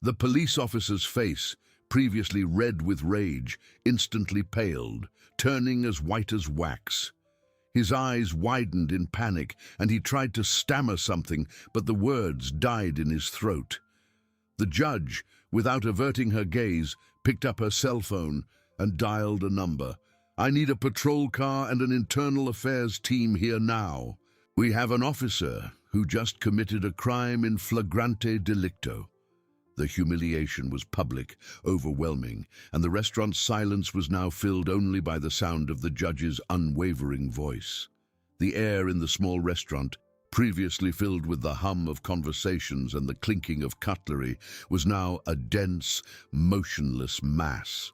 The police officer's face, previously red with rage, instantly paled, turning as white as wax. His eyes widened in panic, and he tried to stammer something, but the words died in his throat. The judge, without averting her gaze, picked up her cell phone and dialed a number. "I need a patrol car and an internal affairs team here now. We have an officer who just committed a crime in flagrante delicto." The humiliation was public, overwhelming, and the restaurant's silence was now filled only by the sound of the judge's unwavering voice. The air in the small restaurant, previously filled with the hum of conversations and the clinking of cutlery, was now a dense, motionless mass.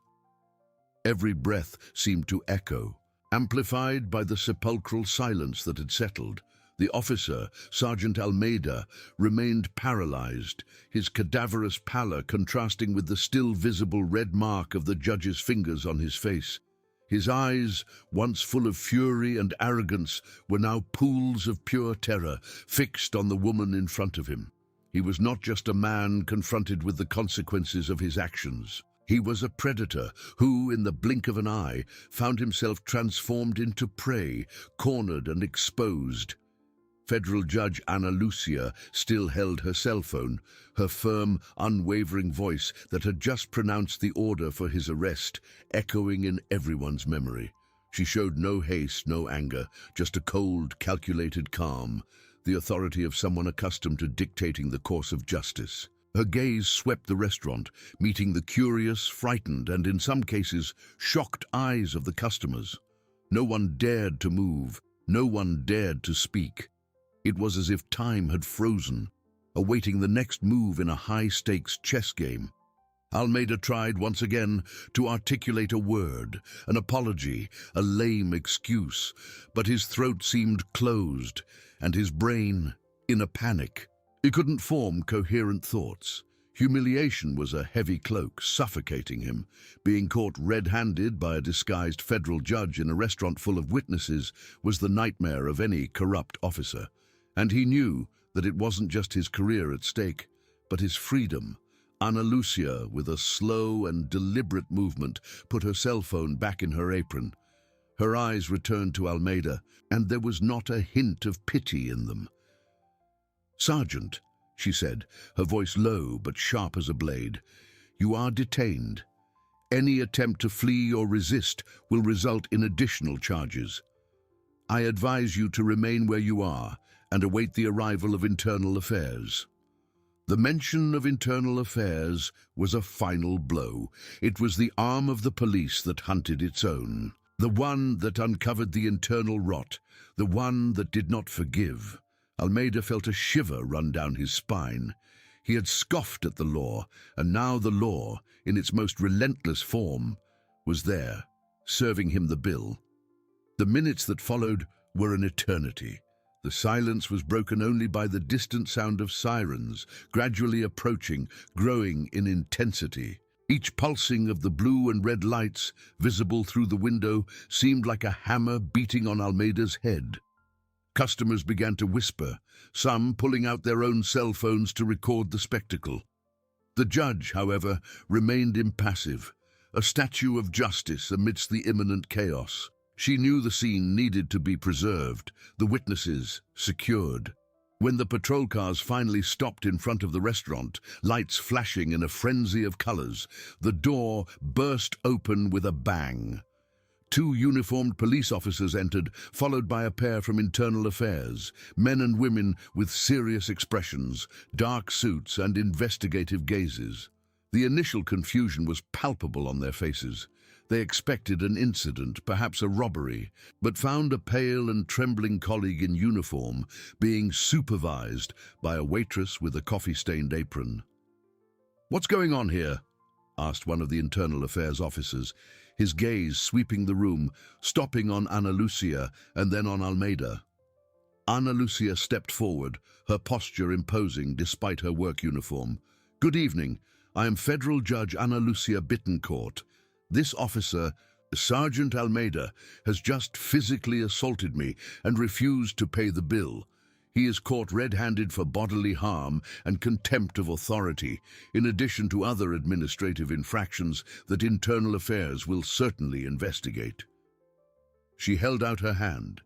Every breath seemed to echo, amplified by the sepulchral silence that had settled. The officer, Sergeant Almeida, remained paralyzed, his cadaverous pallor contrasting with the still visible red mark of the judge's fingers on his face. His eyes, once full of fury and arrogance, were now pools of pure terror, fixed on the woman in front of him. He was not just a man confronted with the consequences of his actions. He was a predator who, in the blink of an eye, found himself transformed into prey, cornered and exposed. Federal Judge Ana Lucia still held her cell phone, her firm, unwavering voice that had just pronounced the order for his arrest, echoing in everyone's memory. She showed no haste, no anger, just a cold, calculated calm, the authority of someone accustomed to dictating the course of justice. Her gaze swept the restaurant, meeting the curious, frightened, and in some cases, shocked eyes of the customers. No one dared to move, no one dared to speak. It was as if time had frozen, awaiting the next move in a high-stakes chess game. Almeida tried once again to articulate a word, an apology, a lame excuse, but his throat seemed closed, and his brain in a panic. He couldn't form coherent thoughts. Humiliation was a heavy cloak, suffocating him. Being caught red-handed by a disguised federal judge in a restaurant full of witnesses was the nightmare of any corrupt officer. And he knew that it wasn't just his career at stake, but his freedom. Ana Lucia, with a slow and deliberate movement, put her cell phone back in her apron. Her eyes returned to Almeida, and there was not a hint of pity in them. "Sergeant," she said, her voice low but sharp as a blade, "you are detained. Any attempt to flee or resist will result in additional charges. I advise you to remain where you are and await the arrival of Internal Affairs." The mention of Internal Affairs was a final blow. It was the arm of the police that hunted its own, the one that uncovered the internal rot, the one that did not forgive. Almeida felt a shiver run down his spine. He had scoffed at the law, and now the law, in its most relentless form, was there, serving him the bill. The minutes that followed were an eternity. The silence was broken only by the distant sound of sirens, gradually approaching, growing in intensity. Each pulsing of the blue and red lights, visible through the window, seemed like a hammer beating on Almeida's head. Customers began to whisper, some pulling out their own cell phones to record the spectacle. The judge, however, remained impassive, a statue of justice amidst the imminent chaos. She knew the scene needed to be preserved, the witnesses secured. When the patrol cars finally stopped in front of the restaurant, lights flashing in a frenzy of colors, the door burst open with a bang. Two uniformed police officers entered, followed by a pair from Internal Affairs, men and women with serious expressions, dark suits and investigative gazes. The initial confusion was palpable on their faces. They expected an incident, perhaps a robbery, but found a pale and trembling colleague in uniform being supervised by a waitress with a coffee-stained apron. "What's going on here?" asked one of the Internal Affairs officers, his gaze sweeping the room, stopping on Ana Lucia and then on Almeida. Ana Lucia stepped forward, her posture imposing despite her work uniform. "Good evening. I am Federal Judge Ana Lucia Bittencourt. This officer, Sergeant Almeida, has just physically assaulted me and refused to pay the bill. He is caught red-handed for bodily harm and contempt of authority, in addition to other administrative infractions that Internal Affairs will certainly investigate. She held out her hand,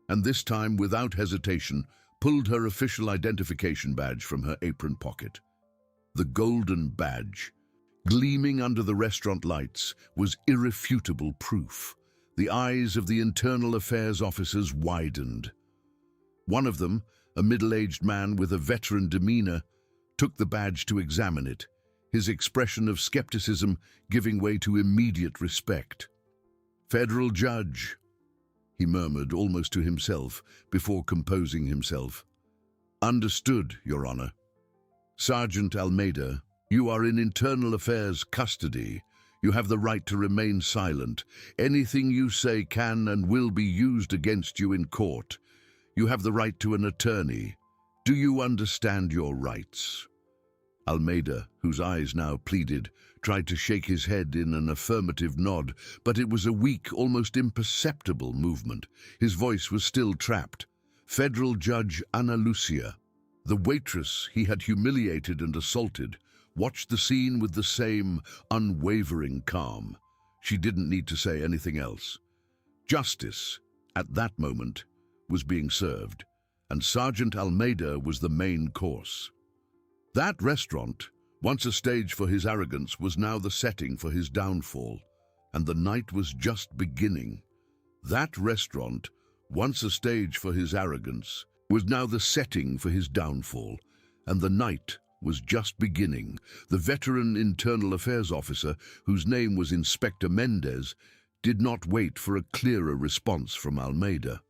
and this time, without hesitation, pulled her official identification badge from her apron pocket. The golden badge, gleaming under the restaurant lights, was irrefutable proof. The eyes of the Internal Affairs officers widened. One of them, a middle-aged man with a veteran demeanor, took the badge to examine it, his expression of skepticism giving way to immediate respect. "Federal judge," he murmured almost to himself before composing himself. "Understood, Your Honor. Sergeant Almeida, you are in Internal Affairs custody. You have the right to remain silent. Anything you say can and will be used against you in court. You have the right to an attorney. Do you understand your rights?" Almeida, whose eyes now pleaded, tried to shake his head in an affirmative nod, but it was a weak, almost imperceptible movement. His voice was still trapped. Federal Judge Ana Lucia, the waitress he had humiliated and assaulted, watched the scene with the same unwavering calm. She didn't need to say anything else. Justice, at that moment, was being served, and Sergeant Almeida was the main course. That restaurant, once a stage for his arrogance, was now the setting for his downfall, and the night was just beginning. That restaurant, once a stage for his arrogance, was now the setting for his downfall, and the night was just beginning. The veteran Internal Affairs officer, whose name was Inspector Mendez, did not wait for a clearer response from Almeida.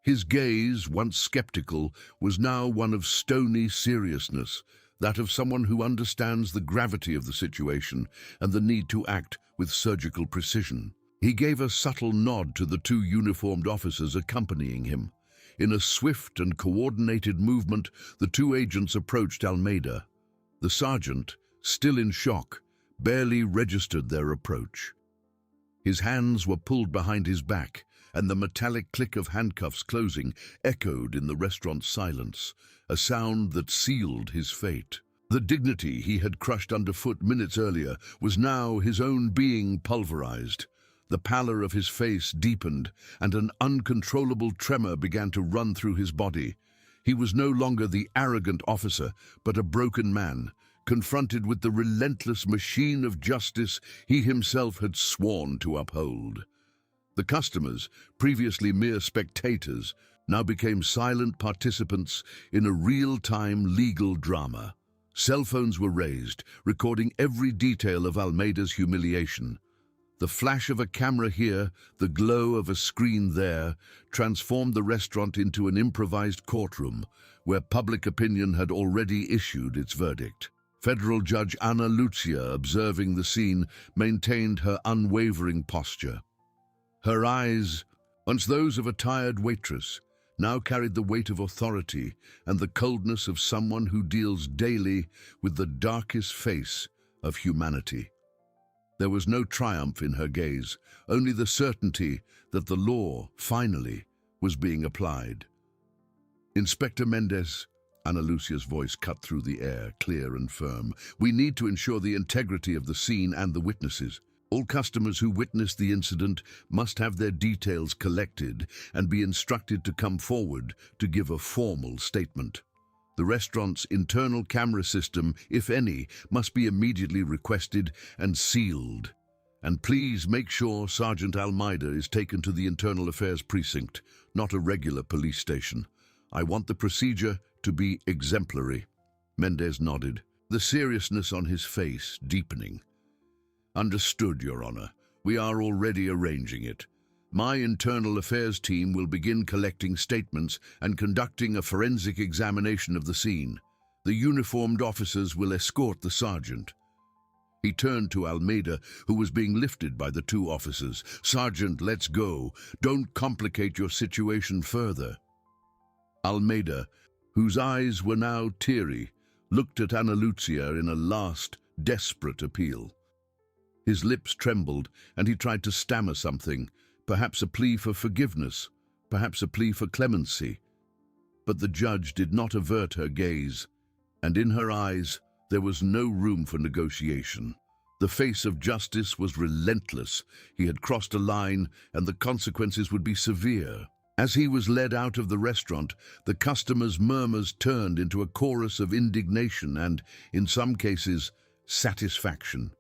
His gaze, once skeptical, was now one of stony seriousness, that of someone who understands the gravity of the situation and the need to act with surgical precision. He gave a subtle nod to the two uniformed officers accompanying him. In a swift and coordinated movement, the two agents approached Almeida. The sergeant, still in shock, barely registered their approach. His hands were pulled behind his back, and the metallic click of handcuffs closing echoed in the restaurant's silence, a sound that sealed his fate. The dignity he had crushed underfoot minutes earlier was now his own being pulverized. The pallor of his face deepened, and an uncontrollable tremor began to run through his body. He was no longer the arrogant officer, but a broken man, confronted with the relentless machine of justice he himself had sworn to uphold. The customers, previously mere spectators, now became silent participants in a real-time legal drama. Cell phones were raised, recording every detail of Almeida's humiliation. The flash of a camera here, the glow of a screen there, transformed the restaurant into an improvised courtroom, where public opinion had already issued its verdict. Federal Judge Ana Lucia, observing the scene, maintained her unwavering posture. Her eyes, once those of a tired waitress, now carried the weight of authority and the coldness of someone who deals daily with the darkest face of humanity. There was no triumph in her gaze, only the certainty that the law, finally, was being applied. "Inspector Mendez," Ana Lucia's voice cut through the air, clear and firm. "We need to ensure the integrity of the scene and the witnesses. All customers who witnessed the incident must have their details collected and be instructed to come forward to give a formal statement. The restaurant's internal camera system, if any, must be immediately requested and sealed. And please make sure Sergeant Almeida is taken to the Internal Affairs precinct, not a regular police station. I want the procedure to be exemplary." Mendez nodded, the seriousness on his face deepening. "Understood, Your Honor. We are already arranging it. My Internal Affairs team will begin collecting statements and conducting a forensic examination of the scene. The uniformed officers will escort the sergeant." He turned to Almeida, who was being lifted by the two officers. "Sergeant, let's go. Don't complicate your situation further." Almeida, whose eyes were now teary, looked at Ana Lucia in a last, desperate appeal. His lips trembled, and he tried to stammer something, perhaps a plea for forgiveness, perhaps a plea for clemency. But the judge did not avert her gaze, and in her eyes there was no room for negotiation. The face of justice was relentless. He had crossed a line, and the consequences would be severe. As he was led out of the restaurant, the customers' murmurs turned into a chorus of indignation and, in some cases, satisfaction.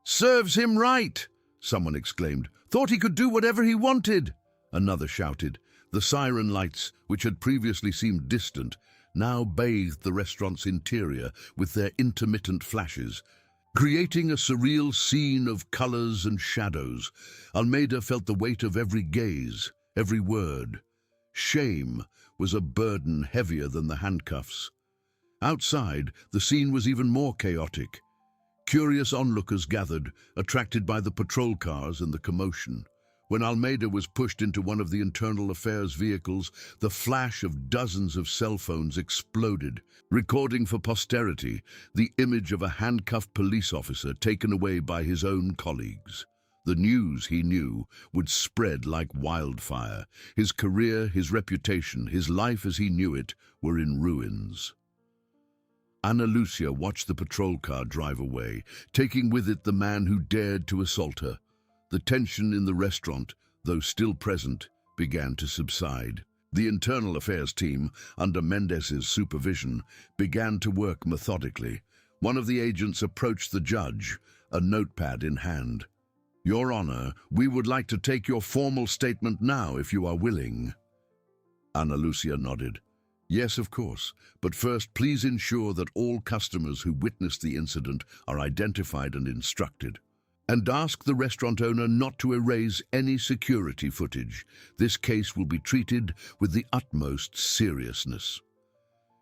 "Serves him right!" someone exclaimed. "Thought he could do whatever he wanted!" Another shouted. The siren lights, which had previously seemed distant, now bathed the restaurant's interior with their intermittent flashes, creating a surreal scene of colors and shadows. Almeida felt the weight of every gaze, every word. Shame was a burden heavier than the handcuffs. Outside, the scene was even more chaotic. Curious onlookers gathered, attracted by the patrol cars and the commotion. When Almeida was pushed into one of the internal affairs vehicles, the flash of dozens of cell phones exploded, recording for posterity the image of a handcuffed police officer taken away by his own colleagues. The news, he knew, would spread like wildfire. His career, his reputation, his life as he knew it, were in ruins. Ana Lucia watched the patrol car drive away, taking with it the man who dared to assault her. The tension in the restaurant, though still present, began to subside. The internal affairs team, under Mendez's supervision, began to work methodically. One of the agents approached the judge, a notepad in hand. "Your Honor, we would like to take your formal statement now, if you are willing." Ana Lucia nodded. "Yes, of course, but first please ensure that all customers who witnessed the incident are identified and instructed. And ask the restaurant owner not to erase any security footage. This case will be treated with the utmost seriousness."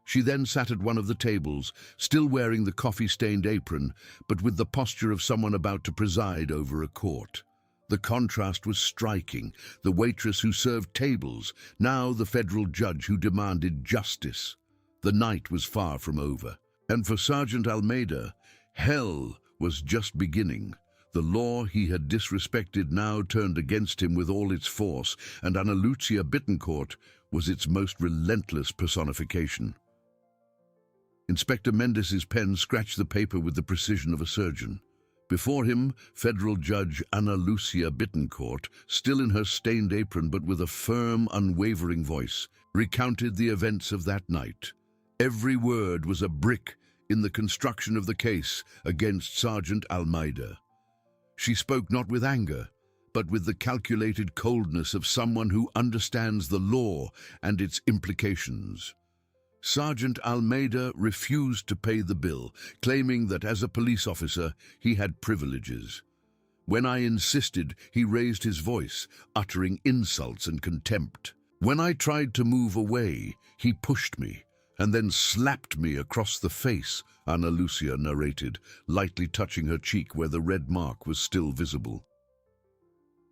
She then sat at one of the tables, still wearing the coffee-stained apron, but with the posture of someone about to preside over a court. The contrast was striking. The waitress who served tables, now the federal judge who demanded justice. The night was far from over. And for Sergeant Almeida, hell was just beginning. The law he had disrespected now turned against him with all its force, and Ana Lucia Bittencourt was its most relentless personification. Inspector Mendez's pen scratched the paper with the precision of a surgeon. Before him, Federal Judge Ana Lucia Bittencourt, still in her stained apron but with a firm, unwavering voice, recounted the events of that night. Every word was a brick in the construction of the case against Sergeant Almeida. She spoke not with anger, but with the calculated coldness of someone who understands the law and its implications. Sergeant Almeida refused to pay the bill, claiming that as a police officer he had privileges. When I insisted, he raised his voice, uttering insults and contempt. When I tried to move away, he pushed me, and then slapped me across the face, Ana Lucia narrated, lightly touching her cheek where the red mark was still visible.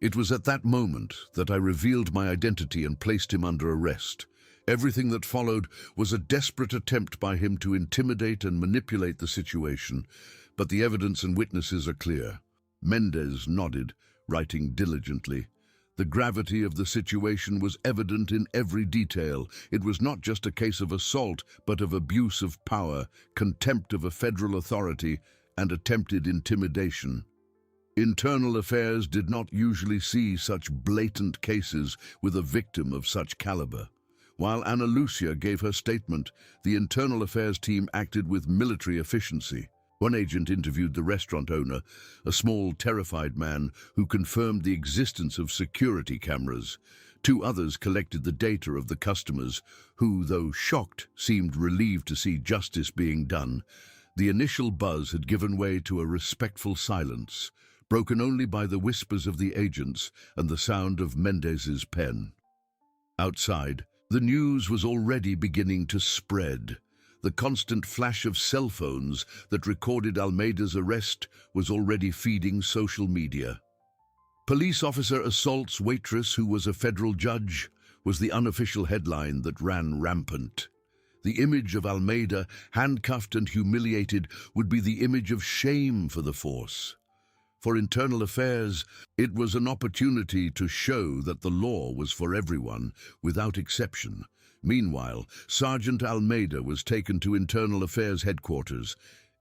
It was at that moment that I revealed my identity and placed him under arrest. Everything that followed was a desperate attempt by him to intimidate and manipulate the situation, but the evidence and witnesses are clear. Mendez nodded, writing diligently. The gravity of the situation was evident in every detail. It was not just a case of assault, but of abuse of power, contempt of a federal authority, and attempted intimidation. Internal affairs did not usually see such blatant cases with a victim of such caliber. While Ana Lucia gave her statement, the internal affairs team acted with military efficiency. One agent interviewed the restaurant owner, a small, terrified man who confirmed the existence of security cameras. Two others collected the data of the customers, who, though shocked, seemed relieved to see justice being done. The initial buzz had given way to a respectful silence, broken only by the whispers of the agents and the sound of Mendez's pen. Outside, the news was already beginning to spread. The constant flash of cell phones that recorded Almeida's arrest was already feeding social media. "Police officer assaults waitress who was a federal judge" was the unofficial headline that ran rampant. The image of Almeida, handcuffed and humiliated, would be the image of shame for the force. For internal affairs, it was an opportunity to show that the law was for everyone, without exception. Meanwhile, Sergeant Almeida was taken to Internal Affairs headquarters.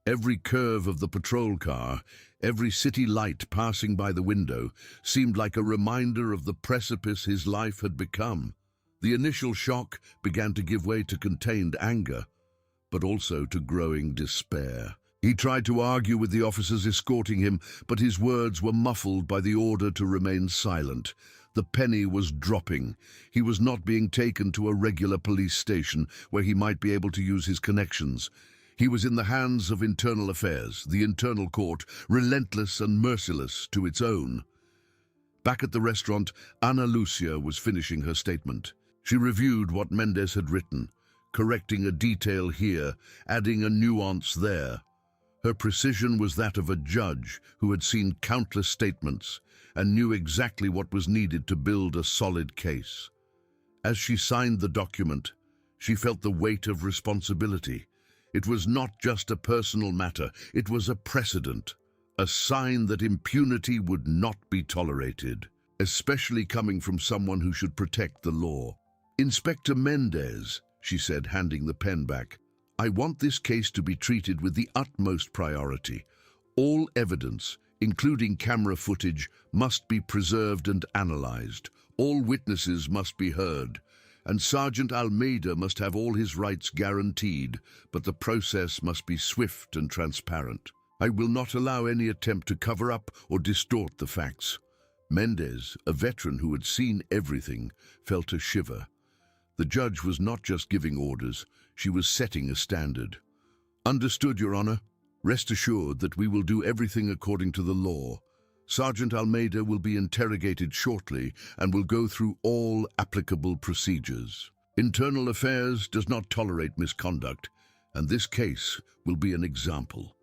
Every curve of the patrol car, every city light passing by the window, seemed like a reminder of the precipice his life had become. The initial shock began to give way to contained anger, but also to growing despair. He tried to argue with the officers escorting him, but his words were muffled by the order to remain silent. The penny was dropping. He was not being taken to a regular police station where he might be able to use his connections. He was in the hands of Internal Affairs, the internal court, relentless and merciless to its own. Back at the restaurant, Ana Lucia was finishing her statement. She reviewed what Mendes had written, correcting a detail here, adding a nuance there. Her precision was that of a judge who had seen countless statements and knew exactly what was needed to build a solid case. As she signed the document, she felt the weight of responsibility. It was not just a personal matter, it was a precedent, a sign that impunity would not be tolerated, especially coming from someone who should protect the law. "Inspector Mendes," she said, handing the pen back, "I want this case to be treated with the utmost priority. All evidence, including camera footage, must be preserved and analyzed. All witnesses must be heard. And Sergeant Almeida must have all his rights guaranteed, but the process must be swift and transparent. I will not allow any attempt to cover up or distort the facts." Mendes, a veteran who had seen everything, felt a shiver. The judge was not just giving orders, she was setting a standard. "Understood, Your Honor. Rest assured that we will do everything according to the law. Sergeant Almeida will be interrogated shortly and will go through all applicable procedures. Internal Affairs does not tolerate misconduct, and this case will be an example."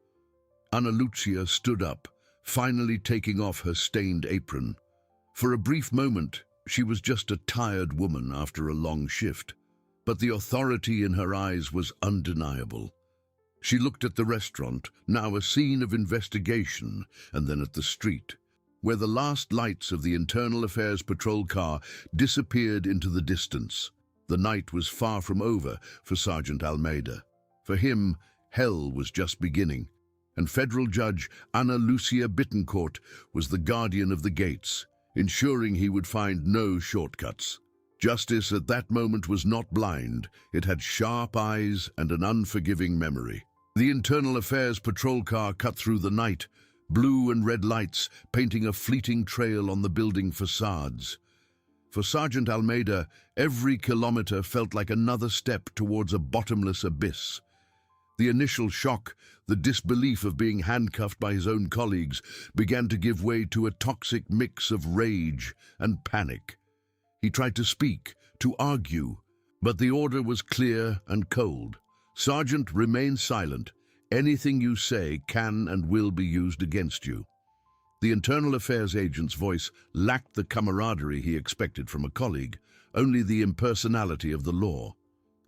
Ana Lucia stood up, finally taking off her stained apron. For a brief moment, she was just a tired woman after a long shift, but the authority in her eyes was undeniable. She looked at the restaurant, now a scene of investigation, and then at the street, where the last lights of the Internal Affairs patrol car disappeared into the distance. The night was far from over for Sergeant Almeida. For him, hell was just beginning, and Federal Judge Ana Lucia Bittencourt was the guardian of the gates, ensuring he would find no shortcuts. Justice at that moment was not blind. It had sharp eyes and an unforgiving memory. The Internal Affairs patrol car cut through the night, blue and red lights painting a fleeting trail on the building facades. For Sergeant Almeida, every kilometer felt like another step towards a bottomless abyss. The initial shock, the disbelief of being handcuffed by his own colleagues, began to give way to a toxic mix of rage and panic. He tried to speak, to argue, but the order was clear and cold. "Sergeant, remain silent. Anything you say can and will be used against you." The Internal Affairs agent's voice lacked the camaraderie he expected from a colleague, only the impersonality of the law.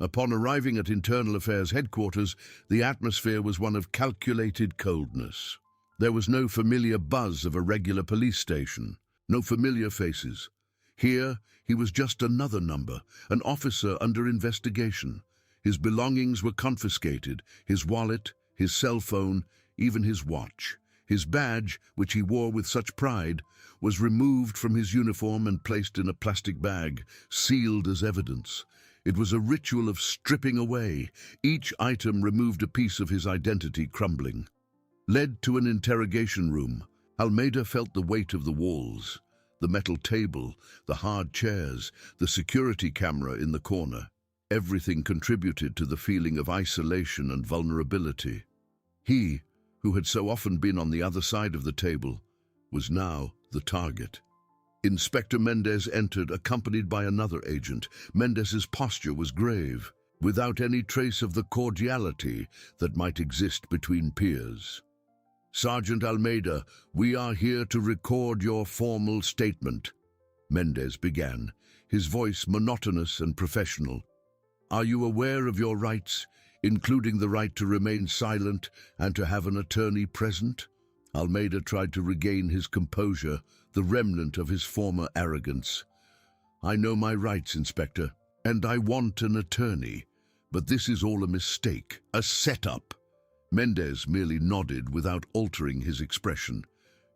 Upon arriving at Internal Affairs headquarters, the atmosphere was one of calculated coldness. There was no familiar buzz of a regular police station, no familiar faces. Here, he was just another number, an officer under investigation. His belongings were confiscated, his wallet, his cell phone, even his watch. His badge, which he wore with such pride, was removed from his uniform and placed in a plastic bag, sealed as evidence. It was a ritual of stripping away. Each item removed a piece of his identity crumbling. Led to an interrogation room, Almeida felt the weight of the walls, the metal table, the hard chairs, the security camera in the corner. Everything contributed to the feeling of isolation and vulnerability. He, who had so often been on the other side of the table, was now the target. Inspector Mendes entered, accompanied by another agent. Mendes's posture was grave, without any trace of the cordiality that might exist between peers. "Sergeant Almeida, we are here to record your formal statement," Mendes began, his voice monotonous and professional. "Are you aware of your rights, including the right to remain silent and to have an attorney present?" Almeida tried to regain his composure, the remnant of his former arrogance. "I know my rights, Inspector. And I want an attorney, but this is all a mistake, a setup. Mendez merely nodded without altering his expression.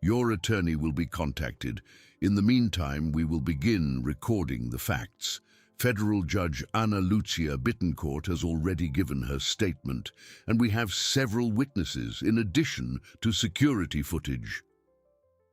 Your attorney will be contacted. In the meantime, we will begin recording the facts. Federal Judge Ana Lucia Bittencourt has already given her statement, and we have several witnesses in addition to security footage.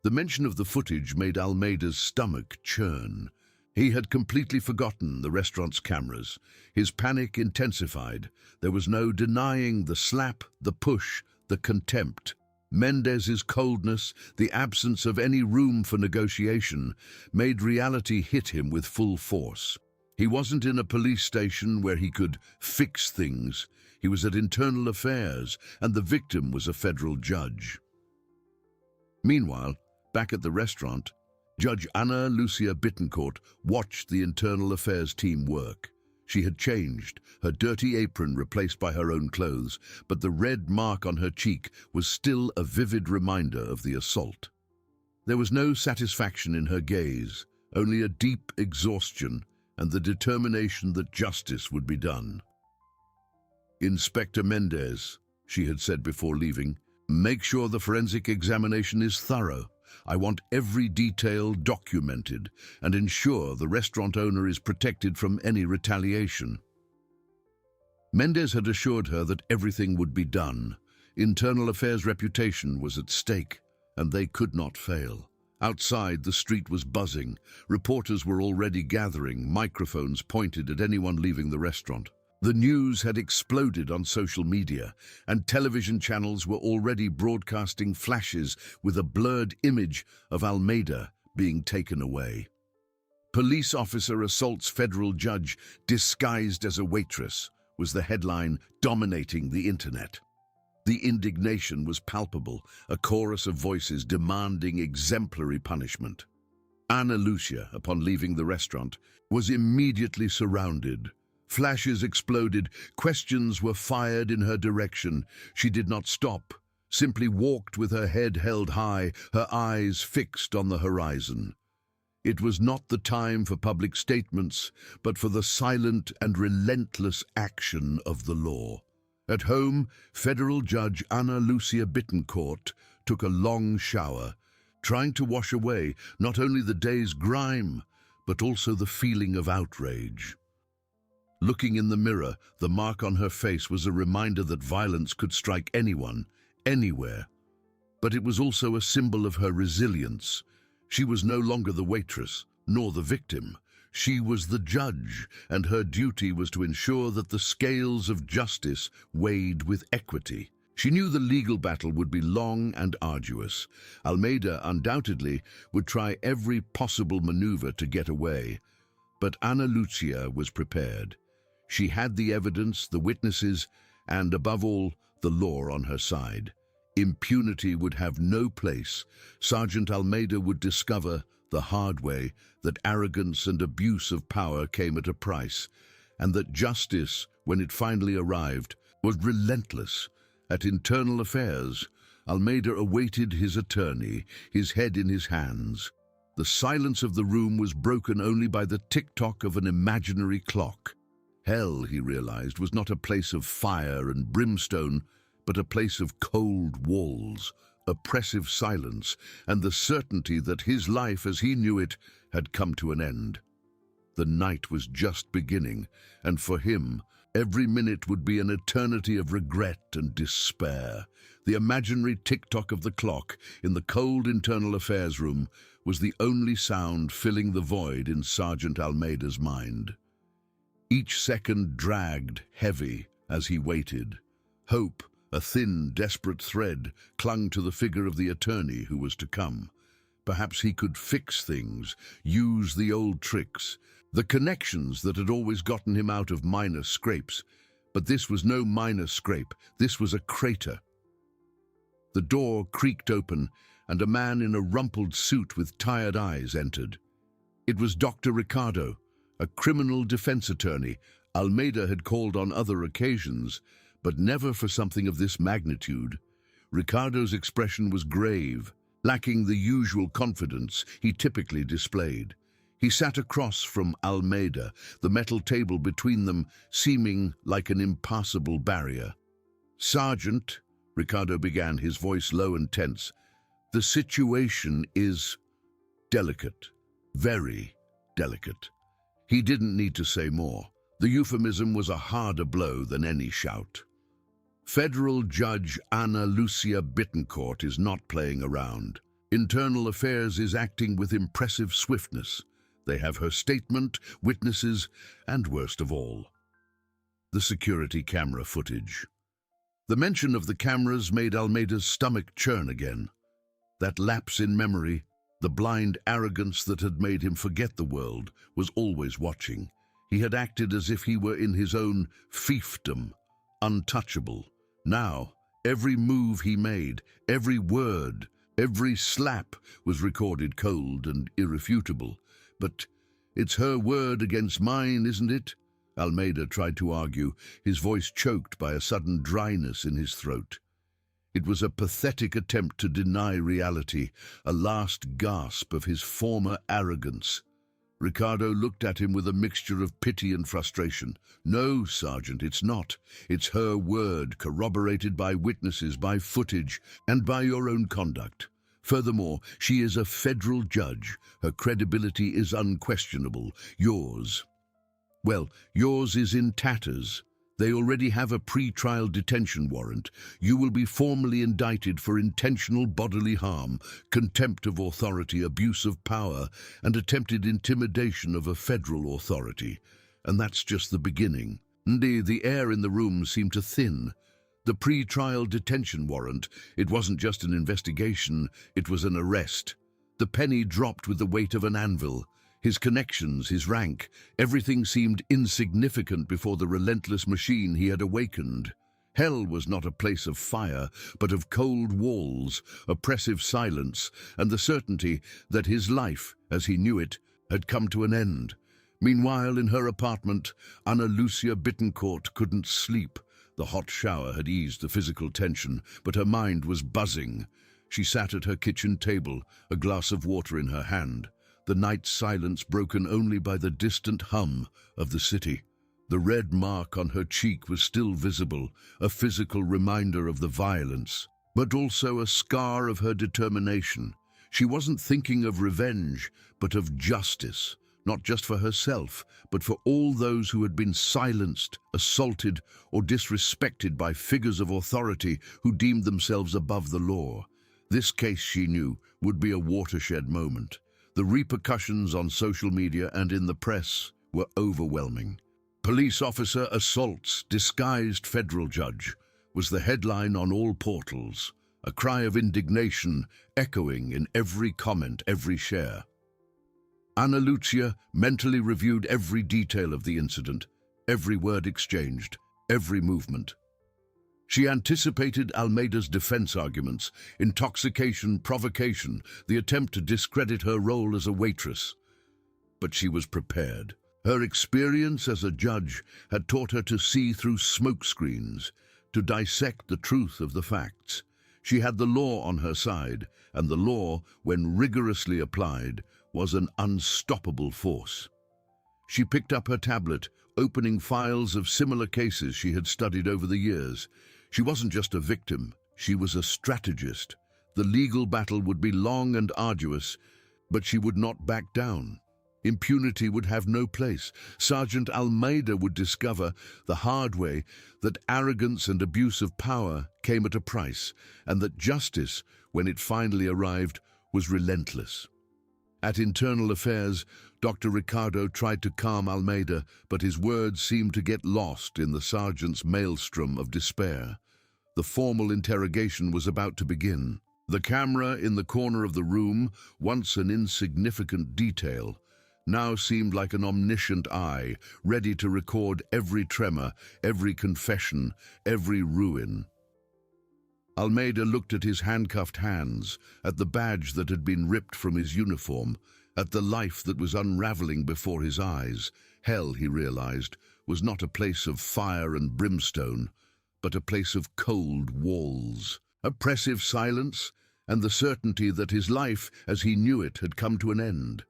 The mention of the footage made Almeida's stomach churn. He had completely forgotten the restaurant's cameras. His panic intensified. There was no denying the slap, the push, the contempt. Mendez's coldness, the absence of any room for negotiation, made reality hit him with full force. He wasn't in a police station where he could fix things. He was at internal affairs, and the victim was a federal judge. Meanwhile, back at the restaurant, Judge Ana Lucia Bittencourt watched the internal affairs team work. She had changed, her dirty apron replaced by her own clothes, but the red mark on her cheek was still a vivid reminder of the assault. There was no satisfaction in her gaze, only a deep exhaustion and the determination that justice would be done. "Inspector Mendez," she had said before leaving, "make sure the forensic examination is thorough. I want every detail documented and ensure the restaurant owner is protected from any retaliation." Mendez had assured her that everything would be done. Internal affairs reputation was at stake, and they could not fail. Outside, the street was buzzing. Reporters were already gathering, microphones pointed at anyone leaving the restaurant. The news had exploded on social media, and television channels were already broadcasting flashes with a blurred image of Almeida being taken away. "Police officer assaults federal judge disguised as a waitress" was the headline dominating the internet. The indignation was palpable, a chorus of voices demanding exemplary punishment. Ana Lucia, upon leaving the restaurant, was immediately surrounded. Flashes exploded, questions were fired in her direction. She did not stop, simply walked with her head held high, her eyes fixed on the horizon. It was not the time for public statements, but for the silent and relentless action of the law. At home, Federal Judge Ana Lucia Bittencourt took a long shower, trying to wash away not only the day's grime, but also the feeling of outrage. Looking in the mirror, the mark on her face was a reminder that violence could strike anyone, anywhere. But it was also a symbol of her resilience. She was no longer the waitress, nor the victim. She was the judge, and her duty was to ensure that the scales of justice weighed with equity. She knew the legal battle would be long and arduous. Almeida undoubtedly would try every possible maneuver to get away. But Ana Lucia was prepared. She had the evidence, the witnesses, and above all, the law on her side. Impunity would have no place. Sergeant Almeida would discover the hard way that arrogance and abuse of power came at a price, and that justice, when it finally arrived, was relentless. At Internal Affairs, Almeida awaited his attorney, his head in his hands. The silence of the room was broken only by the tick-tock of an imaginary clock. Hell, he realized, was not a place of fire and brimstone, but a place of cold walls, oppressive silence, and the certainty that his life as he knew it had come to an end. The night was just beginning, and for him, every minute would be an eternity of regret and despair. The imaginary tick-tock of the clock in the cold Internal Affairs room was the only sound filling the void in Sergeant Almeida's mind. Each second dragged heavy as he waited. Hope, a thin, desperate thread, clung to the figure of the attorney who was to come. Perhaps he could fix things, use the old tricks, the connections that had always gotten him out of minor scrapes. But this was no minor scrape, this was a crater. The door creaked open, and a man in a rumpled suit with tired eyes entered. It was Dr. Ricardo, a criminal defense attorney. Almeida had called on other occasions, but never for something of this magnitude. Ricardo's expression was grave, lacking the usual confidence he typically displayed. He sat across from Almeida, the metal table between them seeming like an impassable barrier. "Sergeant," Ricardo began, his voice low and tense, "the situation is delicate, very delicate." He didn't need to say more. The euphemism was a harder blow than any shout. Federal Judge Ana Lucia Bittencourt is not playing around. Internal Affairs is acting with impressive swiftness. They have her statement, witnesses, and worst of all, the security camera footage. The mention of the cameras made Almeida's stomach churn again. That lapse in memory, the blind arrogance that had made him forget the world, was always watching. He had acted as if he were in his own fiefdom, untouchable. Now, every move he made, every word, every slap was recorded cold and irrefutable. "But it's her word against mine, isn't it?" Almeida tried to argue, his voice choked by a sudden dryness in his throat. It was a pathetic attempt to deny reality, a last gasp of his former arrogance. Ricardo looked at him with a mixture of pity and frustration. "No, Sergeant, it's not. It's her word, corroborated by witnesses, by footage, and by your own conduct. Furthermore, she is a federal judge. Her credibility is unquestionable. Yours, well, yours is in tatters. They already have a pre-trial detention warrant. You will be formally indicted for intentional bodily harm, contempt of authority, abuse of power, and attempted intimidation of a federal authority. And that's just the beginning." The air in the room seemed to thin. The pre-trial detention warrant, it wasn't just an investigation, it was an arrest. The penny dropped with the weight of an anvil. His connections, his rank, everything seemed insignificant before the relentless machine he had awakened. Hell was not a place of fire, but of cold walls, oppressive silence, and the certainty that his life, as he knew it, had come to an end. Meanwhile, in her apartment, Ana Lucia Bittencourt couldn't sleep. The hot shower had eased the physical tension, but her mind was buzzing. She sat at her kitchen table, a glass of water in her hand, the night silence broken only by the distant hum of the city. The red mark on her cheek was still visible, a physical reminder of the violence, but also a scar of her determination. She wasn't thinking of revenge, but of justice. Not just for herself, but for all those who had been silenced, assaulted, or disrespected by figures of authority who deemed themselves above the law. This case, she knew, would be a watershed moment. The repercussions on social media and in the press were overwhelming. "Police officer assaults disguised federal judge" was the headline on all portals, a cry of indignation echoing in every comment, every share. Ana Lucia mentally reviewed every detail of the incident, every word exchanged, every movement. She anticipated Almeida's defense arguments, intoxication, provocation, the attempt to discredit her role as a waitress. But she was prepared. Her experience as a judge had taught her to see through smokescreens, to dissect the truth of the facts. She had the law on her side, and the law, when rigorously applied, was an unstoppable force. She picked up her tablet, opening files of similar cases she had studied over the years. She wasn't just a victim, she was a strategist. The legal battle would be long and arduous, but she would not back down. Impunity would have no place. Sergeant Almeida would discover the hard way that arrogance and abuse of power came at a price, and that justice, when it finally arrived, was relentless. At Internal Affairs, Dr. Ricardo tried to calm Almeida, but his words seemed to get lost in the sergeant's maelstrom of despair. The formal interrogation was about to begin. The camera in the corner of the room, once an insignificant detail, now seemed like an omniscient eye, ready to record every tremor, every confession, every ruin. Almeida looked at his handcuffed hands, at the badge that had been ripped from his uniform, at the life that was unraveling before his eyes. Hell, he realized, was not a place of fire and brimstone, but a place of cold walls, oppressive silence, and the certainty that his life, as he knew it, had come to an end.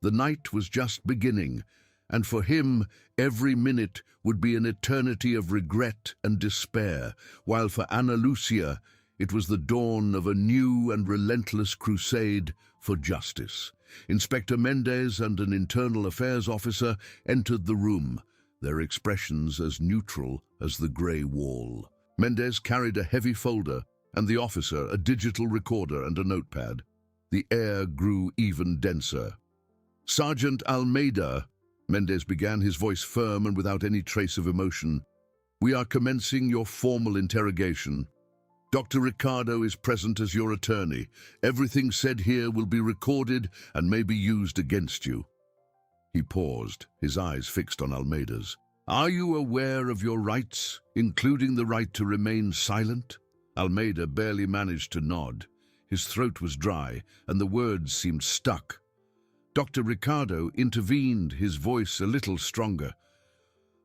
The night was just beginning, and for him every minute would be an eternity of regret and despair, while for Ana Lucia it was the dawn of a new and relentless crusade for justice. Inspector Mendez and an internal affairs officer entered the room, their expressions as neutral as the grey wall. Mendez carried a heavy folder, and the officer a digital recorder and a notepad. The air grew even denser. "Sergeant Almeida," Mendez began, his voice firm and without any trace of emotion, "we are commencing your formal interrogation. Dr. Ricardo is present as your attorney. Everything said here will be recorded and may be used against you." He paused, his eyes fixed on Almeida's. "Are you aware of your rights, including the right to remain silent?" Almeida barely managed to nod. His throat was dry, and the words seemed stuck. Dr. Ricardo intervened, his voice a little stronger.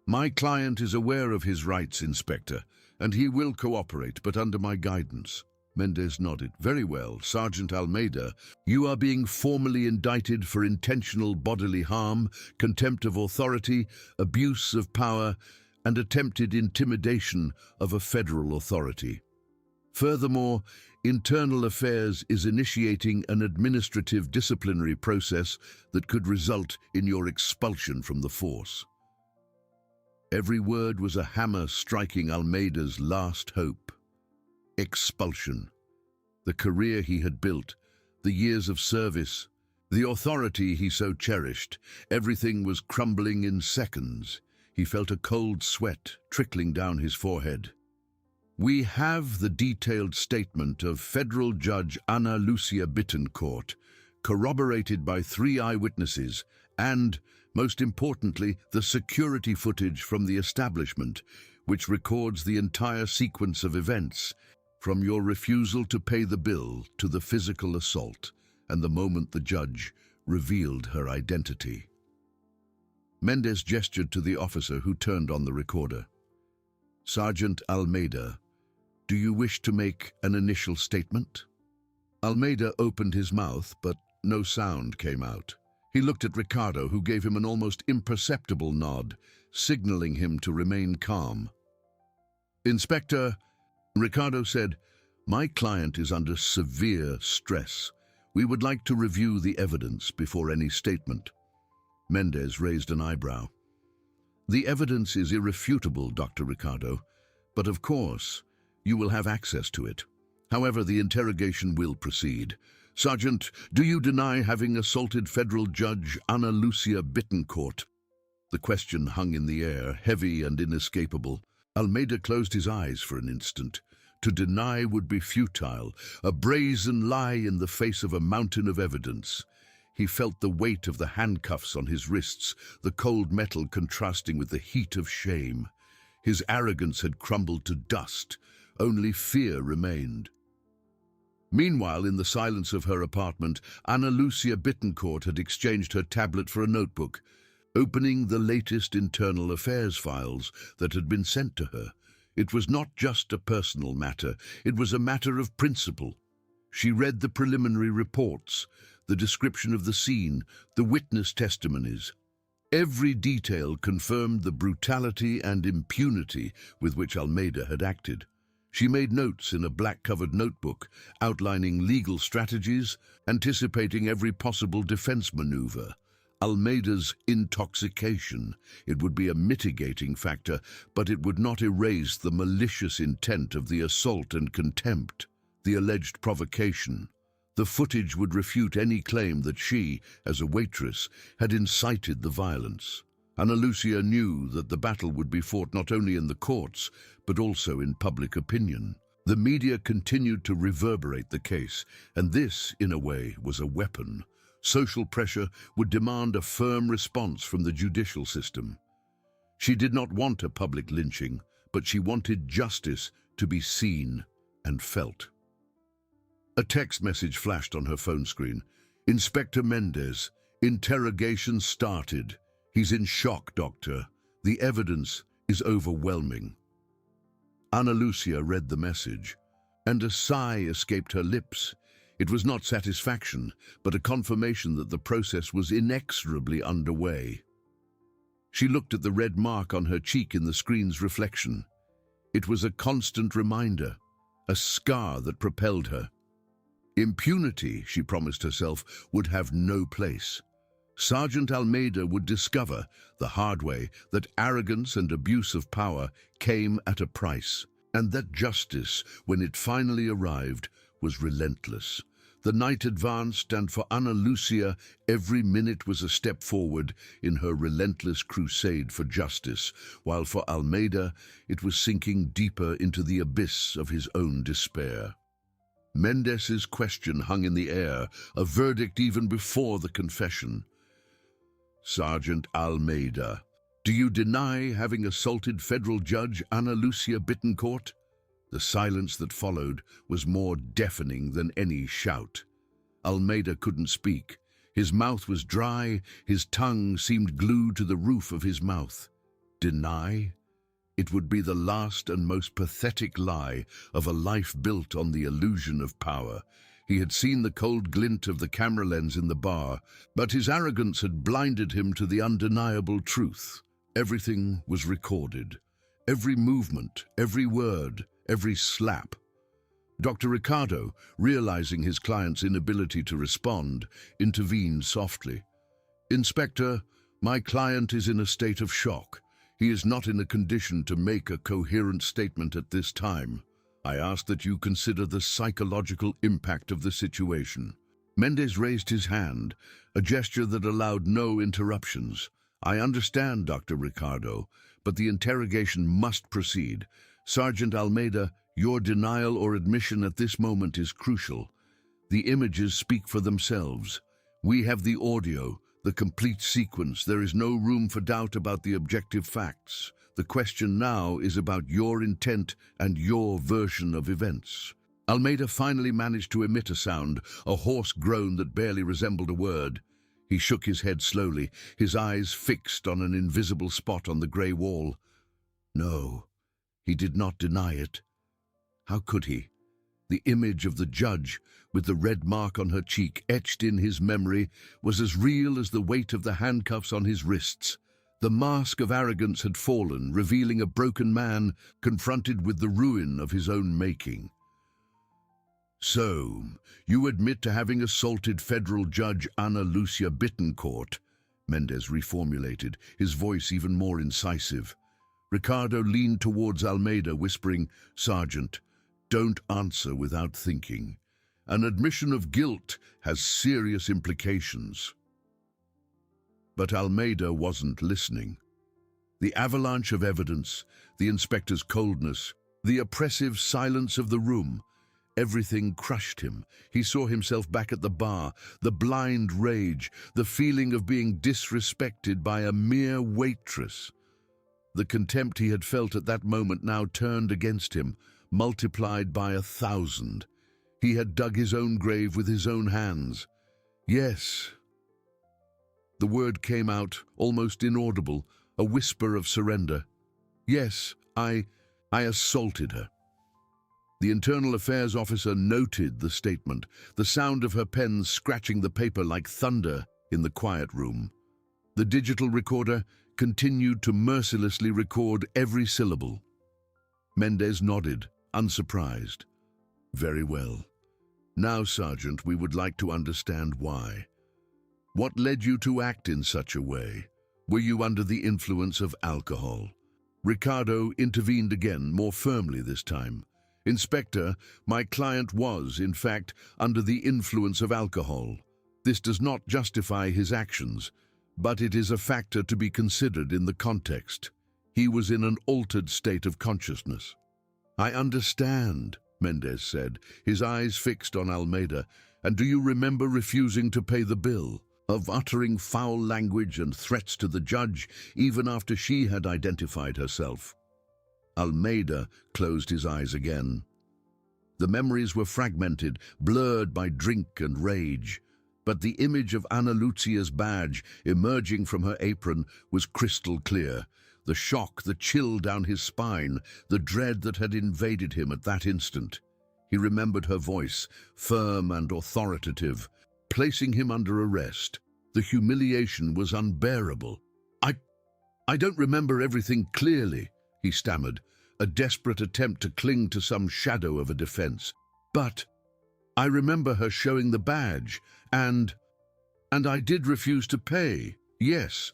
"My client is aware of his rights, Inspector, and he will cooperate, but under my guidance." Mendez nodded. "Very well, Sergeant Almeida. You are being formally indicted for intentional bodily harm, contempt of authority, abuse of power, and attempted intimidation of a federal authority. Furthermore, Internal Affairs is initiating an administrative disciplinary process that could result in your expulsion from the force." Every word was a hammer striking Almeida's last hope. Expulsion. The career he had built, the years of service, the authority he so cherished, everything was crumbling in seconds. He felt a cold sweat trickling down his forehead. "We have the detailed statement of Federal Judge Ana Lucia Bittencourt, corroborated by 3 eyewitnesses, and, most importantly, the security footage from the establishment, which records the entire sequence of events, from your refusal to pay the bill to the physical assault, and the moment the judge revealed her identity." Mendez gestured to the officer who turned on the recorder. "Sergeant Almeida, do you wish to make an initial statement?" Almeida opened his mouth, but no sound came out. He looked at Ricardo, who gave him an almost imperceptible nod, signaling him to remain calm. "Inspector," Ricardo said, "my client is under severe stress. We would like to review the evidence before any statement." Mendez raised an eyebrow. "The evidence is irrefutable, Dr. Ricardo, but of course, you will have access to it. However, the interrogation will proceed. Sergeant, do you deny having assaulted Federal Judge Ana Lucia Bittencourt?" The question hung in the air, heavy and inescapable. Almeida closed his eyes for an instant. To deny would be futile, a brazen lie in the face of a mountain of evidence. He felt the weight of the handcuffs on his wrists, the cold metal contrasting with the heat of shame. His arrogance had crumbled to dust. Only fear remained. Meanwhile, in the silence of her apartment, Ana Lucia Bittencourt had exchanged her tablet for a notebook, opening the latest internal affairs files that had been sent to her. It was not just a personal matter, it was a matter of principle. She read the preliminary reports, the description of the scene, the witness testimonies. Every detail confirmed the brutality and impunity with which Almeida had acted. She made notes in a black-covered notebook, outlining legal strategies, anticipating every possible defense maneuver. Almeida's intoxication, it would be a mitigating factor, but it would not erase the malicious intent of the assault and contempt, the alleged provocation. The footage would refute any claim that she, as a waitress, had incited the violence. Ana Lucia knew that the battle would be fought not only in the courts, but also in public opinion. The media continued to reverberate the case, and this, in a way, was a weapon. Social pressure would demand a firm response from the judicial system. She did not want a public lynching, but she wanted justice to be seen and felt. A text message flashed on her phone screen. "Inspector Mendez, interrogation started. He's in shock, doctor. The evidence is overwhelming." Ana Lucia read the message, and a sigh escaped her lips. It was not satisfaction, but a confirmation that the process was inexorably underway. She looked at the red mark on her cheek in the screen's reflection. It was a constant reminder, a scar that propelled her. Impunity, she promised herself, would have no place. Sergeant Almeida would discover, the hard way, that arrogance and abuse of power came at a price, and that justice, when it finally arrived, was relentless. The night advanced, and for Ana Lucia, every minute was a step forward in her relentless crusade for justice, while for Almeida, it was sinking deeper into the abyss of his own despair. Mendes's question hung in the air, a verdict even before the confession. Sergeant Almeida, do you deny having assaulted federal judge Ana Lucia Bittencourt? The silence that followed was more deafening than any shout. Almeida couldn't speak. His mouth was dry, his tongue seemed glued to the roof of his mouth. Deny? It would be the last and most pathetic lie of a life built on the illusion of power. He had seen the cold glint of the camera lens in the bar, but his arrogance had blinded him to the undeniable truth. Everything was recorded. Every movement, every word, every slap. Dr. Ricardo, realizing his client's inability to respond, intervened softly. "Inspector, my client is in a state of shock. He is not in a condition to make a coherent statement at this time. I ask that you consider the psychological impact of the situation." Mendes raised his hand, a gesture that allowed no interruptions. "I understand, Dr. Ricardo, but the interrogation must proceed. Sergeant Almeida, your denial or admission at this moment is crucial. The images speak for themselves. We have the audio, the complete sequence. There is no room for doubt about the objective facts. The question now is about your intent and your version of events." Almeida finally managed to emit a sound, a hoarse groan that barely resembled a word. He shook his head slowly, his eyes fixed on an invisible spot on the grey wall. No, he did not deny it. How could he? The image of the judge, with the red mark on her cheek etched in his memory, was as real as the weight of the handcuffs on his wrists. The mask of arrogance had fallen, revealing a broken man confronted with the ruin of his own making. "So, you admit to having assaulted federal judge Ana Lucia Bittencourt," Mendes reformulated, his voice even more incisive. Ricardo leaned towards Almeida, whispering, "Sergeant, don't answer without thinking. An admission of guilt has serious implications." But Almeida wasn't listening. The avalanche of evidence, the inspector's coldness, the oppressive silence of the room, everything crushed him. He saw himself back at the bar, the blind rage, the feeling of being disrespected by a mere waitress. The contempt he had felt at that moment now turned against him, multiplied by 1,000. He had dug his own grave with his own hands. Yes. The word came out, almost inaudible, a whisper of surrender. "Yes, I assaulted her." The internal affairs officer noted the statement, the sound of her pen scratching the paper like thunder in the quiet room. The digital recorder continued to mercilessly record every syllable. Mendes nodded, unsurprised. "Very well. Now, Sergeant, we would like to understand why. What led you to act in such a way? Were you under the influence of alcohol?" Ricardo intervened again, more firmly this time. "Inspector, my client was, in fact, under the influence of alcohol. This does not justify his actions, but it is a factor to be considered in the context. He was in an altered state of consciousness." "I understand," Mendes said, his eyes fixed on Almeida. "And do you remember refusing to pay the bill, of uttering foul language and threats to the judge, even after she had identified herself?" Almeida closed his eyes again. The memories were fragmented, blurred by drink and rage. But the image of Ana Lucia's badge emerging from her apron was crystal clear. The shock, the chill down his spine, the dread that had invaded him at that instant. He remembered her voice, firm and authoritative, placing him under arrest. The humiliation was unbearable. I don't remember everything clearly," he stammered, a desperate attempt to cling to some shadow of a defense. "But I remember her showing the badge, and I did refuse to pay, yes."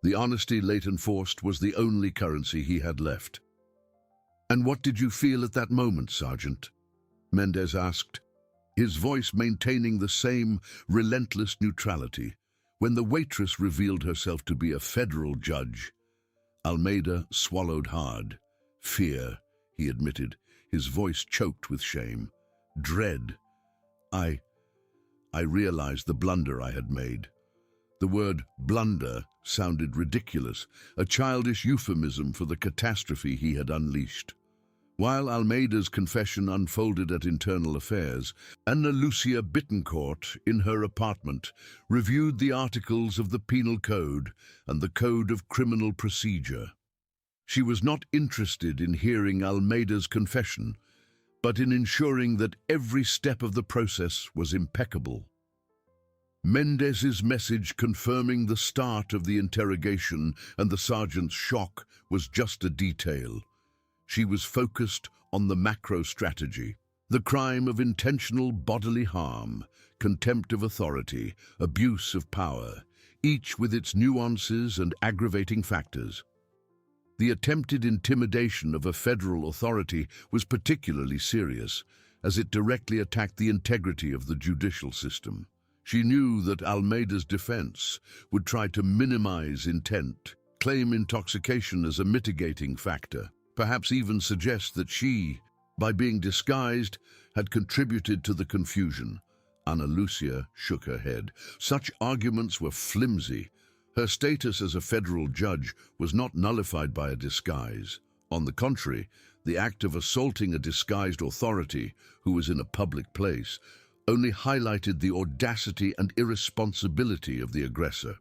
The honesty Leighton forced was the only currency he had left. "And what did you feel at that moment, Sergeant?" Mendez asked, his voice maintaining the same relentless neutrality. When the waitress revealed herself to be a federal judge, Almeida swallowed hard. "Fear," he admitted, his voice choked with shame. "Dread. I realized the blunder I had made." The word blunder sounded ridiculous, a childish euphemism for the catastrophe he had unleashed. While Almeida's confession unfolded at Internal Affairs, Ana Lucia Bittencourt, in her apartment, reviewed the articles of the Penal Code and the Code of Criminal Procedure. She was not interested in hearing Almeida's confession, but in ensuring that every step of the process was impeccable. Mendez's message confirming the start of the interrogation and the sergeant's shock was just a detail. She was focused on the macro strategy, the crime of intentional bodily harm, contempt of authority, abuse of power, each with its nuances and aggravating factors. The attempted intimidation of a federal authority was particularly serious, as it directly attacked the integrity of the judicial system. She knew that Almeida's defense would try to minimize intent, claim intoxication as a mitigating factor, perhaps even suggest that she, by being disguised, had contributed to the confusion. Ana Lucia shook her head. Such arguments were flimsy. Her status as a federal judge was not nullified by a disguise. On the contrary, the act of assaulting a disguised authority who was in a public place only highlighted the audacity and irresponsibility of the aggressor.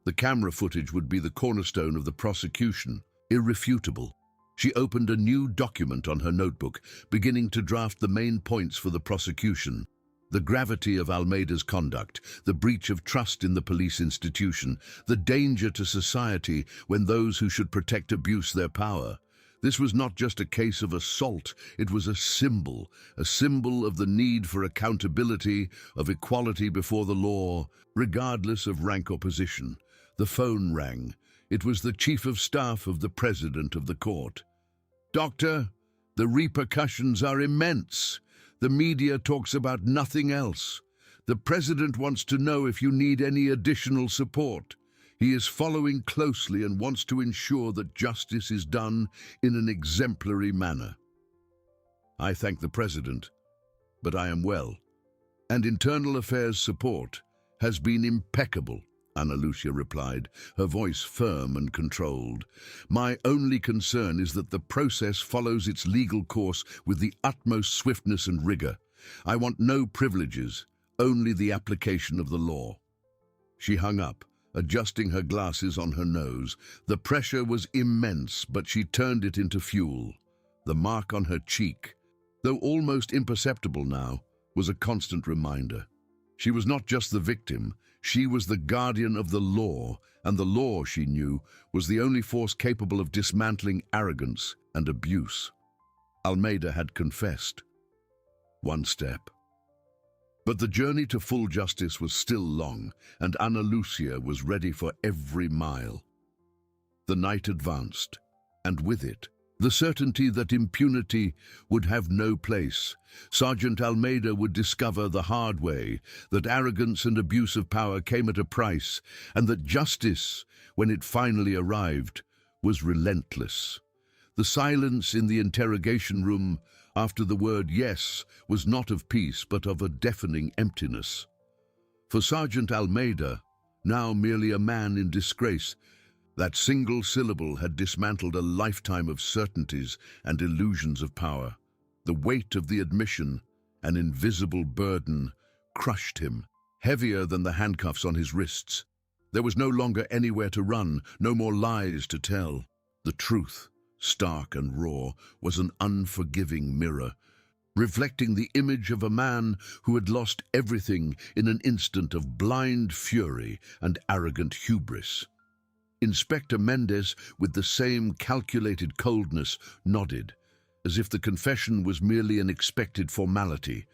The camera footage would be the cornerstone of the prosecution, irrefutable. She opened a new document on her notebook, beginning to draft the main points for the prosecution. The gravity of Almeida's conduct, the breach of trust in the police institution, the danger to society when those who should protect abuse their power. This was not just a case of assault, it was a symbol of the need for accountability, of equality before the law, regardless of rank or position. The phone rang. It was the chief of staff of the president of the court. "Doctor, the repercussions are immense. The media talks about nothing else. The president wants to know if you need any additional support. He is following closely and wants to ensure that justice is done in an exemplary manner." "I thank the president, but I am well. And Internal Affairs support has been impeccable," Ana Lucia replied, her voice firm and controlled. "My only concern is that the process follows its legal course with the utmost swiftness and rigor. I want no privileges, only the application of the law." She hung up, adjusting her glasses on her nose. The pressure was immense, but she turned it into fuel. The mark on her cheek, though almost imperceptible now, was a constant reminder. She was not just the victim, she was the guardian of the law, and the law, she knew, was the only force capable of dismantling arrogance and abuse. Almeida had confessed. One step. But the journey to full justice was still long, and Ana Lucia was ready for every mile. The night advanced, and with it, the certainty that impunity would have no place. Sergeant Almeida would discover the hard way that arrogance and abuse of power came at a price, and that justice, when it finally arrived, was relentless. The silence in the interrogation room after the word yes was not of peace but of a deafening emptiness. For Sergeant Almeida, now merely a man in disgrace, that single syllable had dismantled a lifetime of certainties and illusions of power. The weight of the admission, an invisible burden, crushed him, heavier than the handcuffs on his wrists. There was no longer anywhere to run, no more lies to tell. The truth, stark and raw, was an unforgiving mirror. reflecting the image of a man who had lost everything in an instant of blind fury and arrogant hubris. Inspector Mendes, with the same calculated coldness, nodded, as if the confession was merely an expected formality,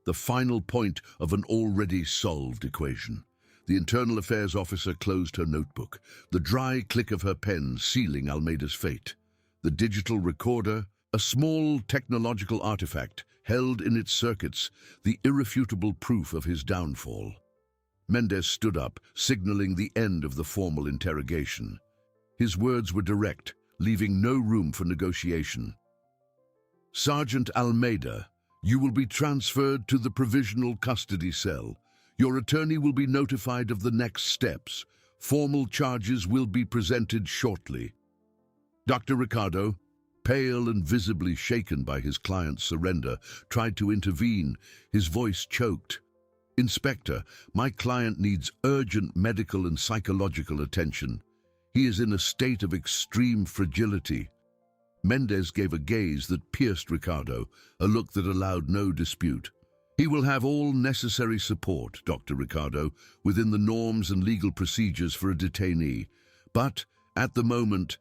the final point of an already solved equation. The Internal Affairs officer closed her notebook, the dry click of her pen sealing Almeida's fate. The digital recorder, a small technological artifact, held in its circuits the irrefutable proof of his downfall. Mendes stood up, signaling the end of the formal interrogation. His words were direct, leaving no room for negotiation. "Sergeant Almeida, you will be transferred to the provisional custody cell. Your attorney will be notified of the next steps. Formal charges will be presented shortly." Dr. Ricardo, pale and visibly shaken by his client's surrender, tried to intervene, his voice choked. "Inspector, my client needs urgent medical and psychological attention. He is in a state of extreme fragility." Mendes gave a gaze that pierced Ricardo, a look that allowed no dispute. "He will have all necessary support, Dr. Ricardo, within the norms and legal procedures for a detainee. But, at the moment,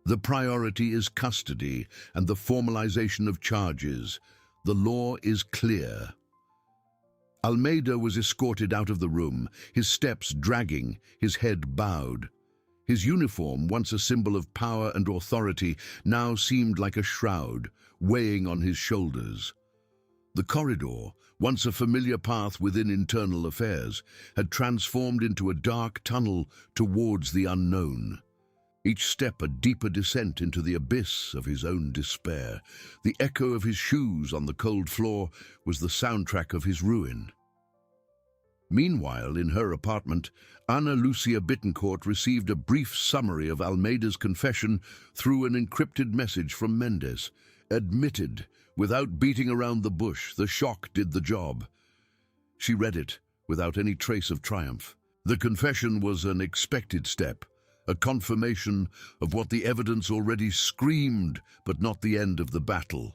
the priority is custody and the formalization of charges. The law is clear." Almeida was escorted out of the room, his steps dragging, his head bowed. His uniform, once a symbol of power and authority, now seemed like a shroud, weighing on his shoulders. The corridor, once a familiar path within Internal Affairs, had transformed into a dark tunnel towards the unknown. Each step a deeper descent into the abyss of his own despair. The echo of his shoes on the cold floor was the soundtrack of his ruin. Meanwhile, in her apartment, Ana Lucia Bittencourt received a brief summary of Almeida's confession through an encrypted message from Mendes. Admitted, without beating around the bush, the shock did the job. She read it without any trace of triumph. The confession was an expected step, a confirmation of what the evidence already screamed, but not the end of the battle.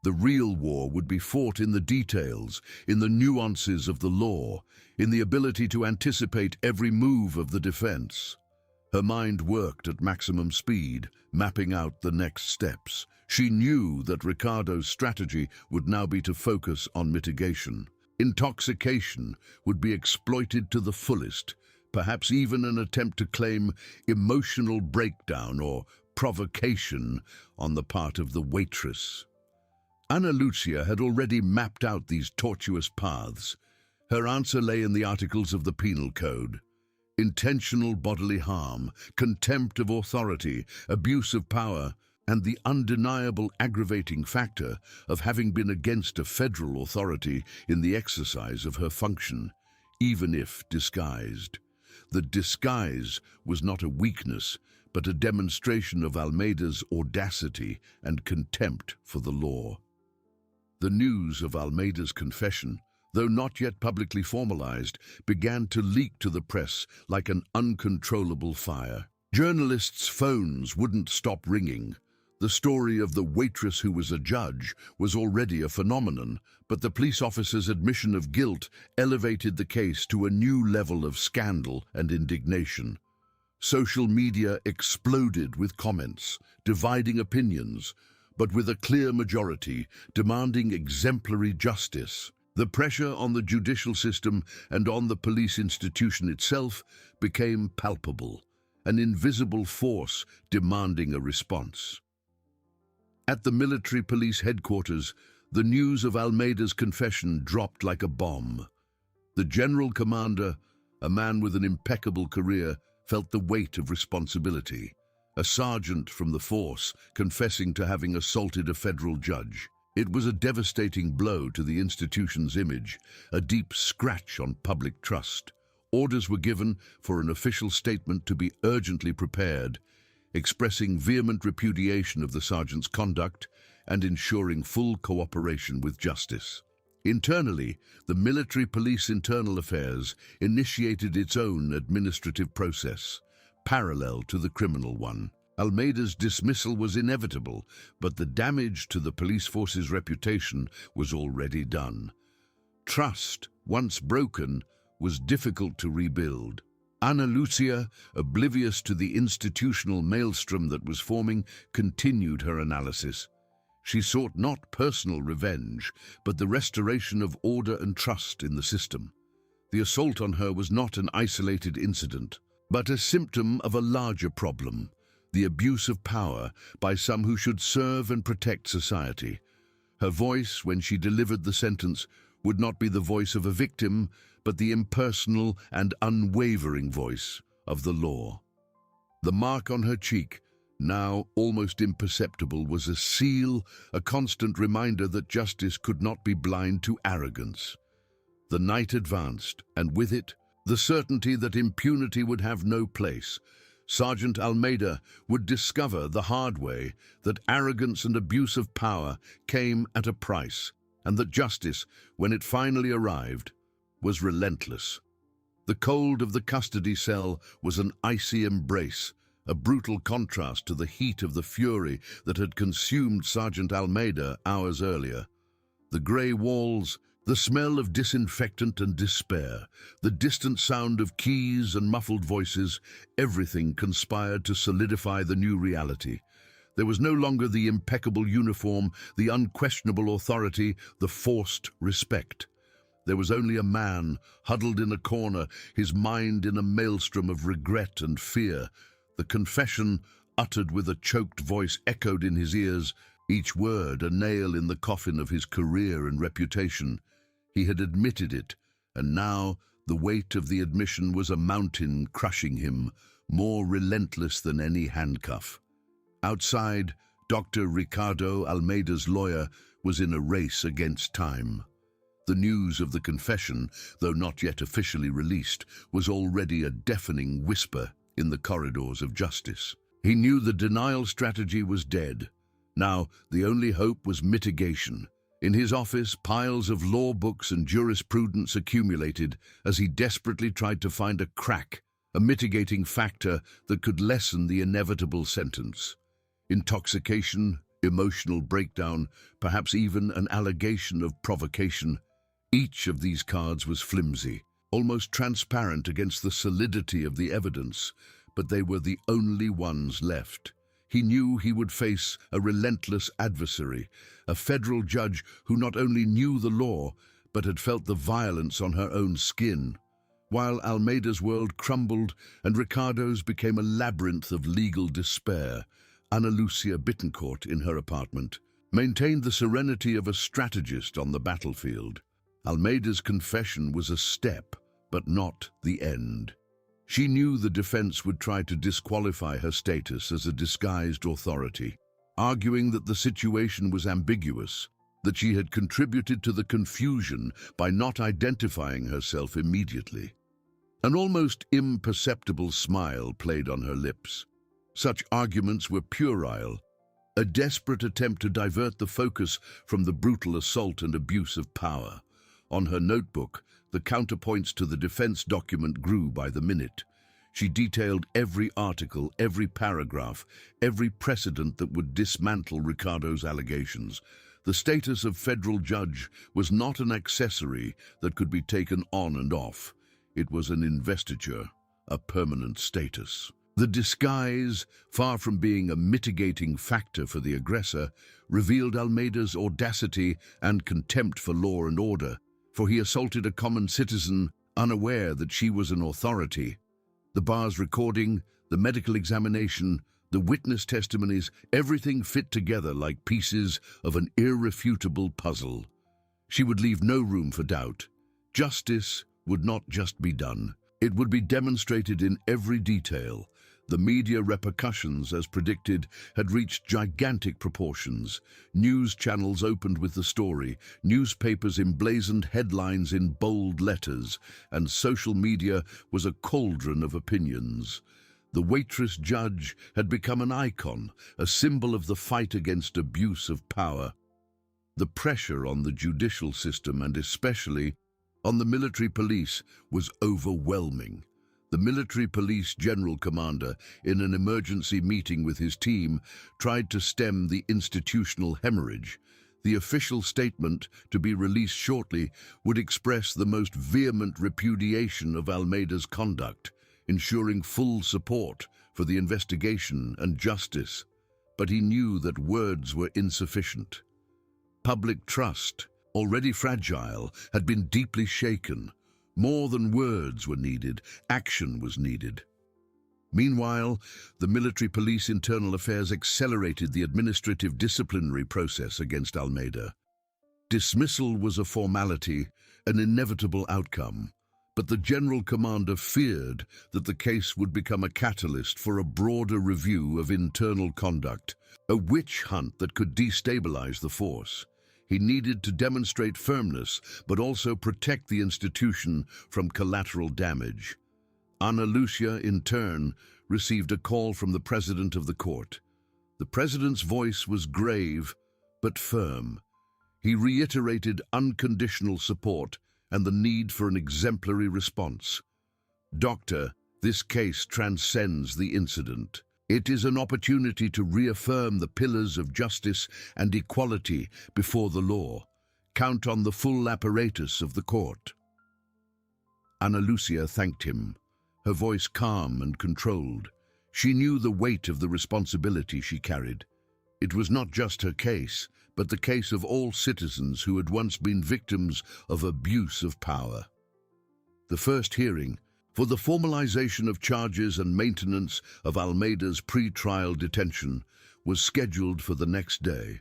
The real war would be fought in the details, in the nuances of the law, in the ability to anticipate every move of the defense. Her mind worked at maximum speed, mapping out the next steps. She knew that Ricardo's strategy would now be to focus on mitigation. Intoxication would be exploited to the fullest, perhaps even an attempt to claim emotional breakdown or provocation on the part of the waitress. Ana Lucia had already mapped out these tortuous paths. Her answer lay in the articles of the Penal Code. Intentional bodily harm, contempt of authority, abuse of power, and the undeniable aggravating factor of having been against a federal authority in the exercise of her function, even if disguised. The disguise was not a weakness, but a demonstration of Almeida's audacity and contempt for the law. The news of Almeida's confession, though not yet publicly formalized, began to leak to the press like an uncontrollable fire. Journalists' phones wouldn't stop ringing. The story of the waitress who was a judge was already a phenomenon, but the police officer's admission of guilt elevated the case to a new level of scandal and indignation. Social media exploded with comments, dividing opinions, but with a clear majority demanding exemplary justice. The pressure on the judicial system and on the police institution itself became palpable, an invisible force demanding a response. At the military police headquarters, the news of Almeida's confession dropped like a bomb. The general commander, a man with an impeccable career, felt the weight of responsibility. A sergeant from the force confessing to having assaulted a federal judge. It was a devastating blow to the institution's image, a deep scratch on public trust. Orders were given for an official statement to be urgently prepared, expressing vehement repudiation of the sergeant's conduct and ensuring full cooperation with justice. Internally, the military police Internal Affairs initiated its own administrative process, parallel to the criminal one. Almeida's dismissal was inevitable, but the damage to the police force's reputation was already done. Trust, once broken, was difficult to rebuild. Ana Lucia, oblivious to the institutional maelstrom that was forming, continued her analysis. She sought not personal revenge, but the restoration of order and trust in the system. The assault on her was not an isolated incident, but a symptom of a larger problem, the abuse of power by some who should serve and protect society. Her voice, when she delivered the sentence, would not be the voice of a victim, but the impersonal and unwavering voice of the law. The mark on her cheek, now almost imperceptible, was a seal, a constant reminder that justice could not be blind to arrogance. The night advanced, and with it, the certainty that impunity would have no place. Sergeant Almeida would discover the hard way that arrogance and abuse of power came at a price, and that justice, when it finally arrived, was relentless. The cold of the custody cell was an icy embrace, a brutal contrast to the heat of the fury that had consumed Sergeant Almeida hours earlier. The grey walls, the smell of disinfectant and despair, the distant sound of keys and muffled voices, everything conspired to solidify the new reality. There was no longer the impeccable uniform, the unquestionable authority, the forced respect. There was only a man, huddled in a corner, his mind in a maelstrom of regret and fear. The confession, uttered with a choked voice, echoed in his ears, each word a nail in the coffin of his career and reputation. He had admitted it, and now the weight of the admission was a mountain crushing him, more relentless than any handcuff. Outside, Dr. Ricardo Almeida's lawyer was in a race against time. The news of the confession, though not yet officially released, was already a deafening whisper in the corridors of justice. He knew the denial strategy was dead. Now, the only hope was mitigation. In his office, piles of law books and jurisprudence accumulated as he desperately tried to find a crack, a mitigating factor that could lessen the inevitable sentence. Intoxication, emotional breakdown, perhaps even an allegation of provocation. Each of these cards was flimsy, almost transparent against the solidity of the evidence, but they were the only ones left. He knew he would face a relentless adversary, a federal judge who not only knew the law, but had felt the violence on her own skin. While Almeida's world crumbled and Ricardo's became a labyrinth of legal despair, Ana Lucia Bittencourt, in her apartment, maintained the serenity of a strategist on the battlefield. Almeida's confession was a step, but not the end. She knew the defense would try to disqualify her status as a disguised authority, arguing that the situation was ambiguous, that she had contributed to the confusion by not identifying herself immediately. An almost imperceptible smile played on her lips. Such arguments were puerile, a desperate attempt to divert the focus from the brutal assault and abuse of power. On her notebook, the counterpoints to the defense document grew by the minute. She detailed every article, every paragraph, every precedent that would dismantle Ricardo's allegations. The status of federal judge was not an accessory that could be taken on and off. It was an investiture, a permanent status. The disguise, far from being a mitigating factor for the aggressor, revealed Almeida's audacity and contempt for law and order, for he assaulted a common citizen unaware that she was an authority. The bar's recording, the medical examination, the witness testimonies, everything fit together like pieces of an irrefutable puzzle. She would leave no room for doubt. Justice would not just be done. It would be demonstrated in every detail. The media repercussions, as predicted, had reached gigantic proportions. News channels opened with the story, newspapers emblazoned headlines in bold letters, and social media was a cauldron of opinions. The waitress judge had become an icon, a symbol of the fight against abuse of power. The pressure on the judicial system, and especially on the military police, was overwhelming. The military police general commander, in an emergency meeting with his team, tried to stem the institutional hemorrhage. The official statement, to be released shortly, would express the most vehement repudiation of Almeida's conduct, ensuring full support for the investigation and justice. But he knew that words were insufficient. Public trust, already fragile, had been deeply shaken. More than words were needed, action was needed. Meanwhile, the military police internal affairs accelerated the administrative disciplinary process against Almeida. Dismissal was a formality, an inevitable outcome, but the general commander feared that the case would become a catalyst for a broader review of internal conduct, a witch hunt that could destabilize the force. He needed to demonstrate firmness, but also protect the institution from collateral damage. Ana Lucia, in turn, received a call from the president of the court. The president's voice was grave, but firm. He reiterated unconditional support and the need for an exemplary response. "Doctor, this case transcends the incident. It is an opportunity to reaffirm the pillars of justice and equality before the law. Count on the full apparatus of the court." Ana Lucia thanked him, her voice calm and controlled. She knew the weight of the responsibility she carried. It was not just her case, but the case of all citizens who had once been victims of abuse of power. The first hearing, for the formalization of charges and maintenance of Almeida's pre-trial detention, was scheduled for the next day.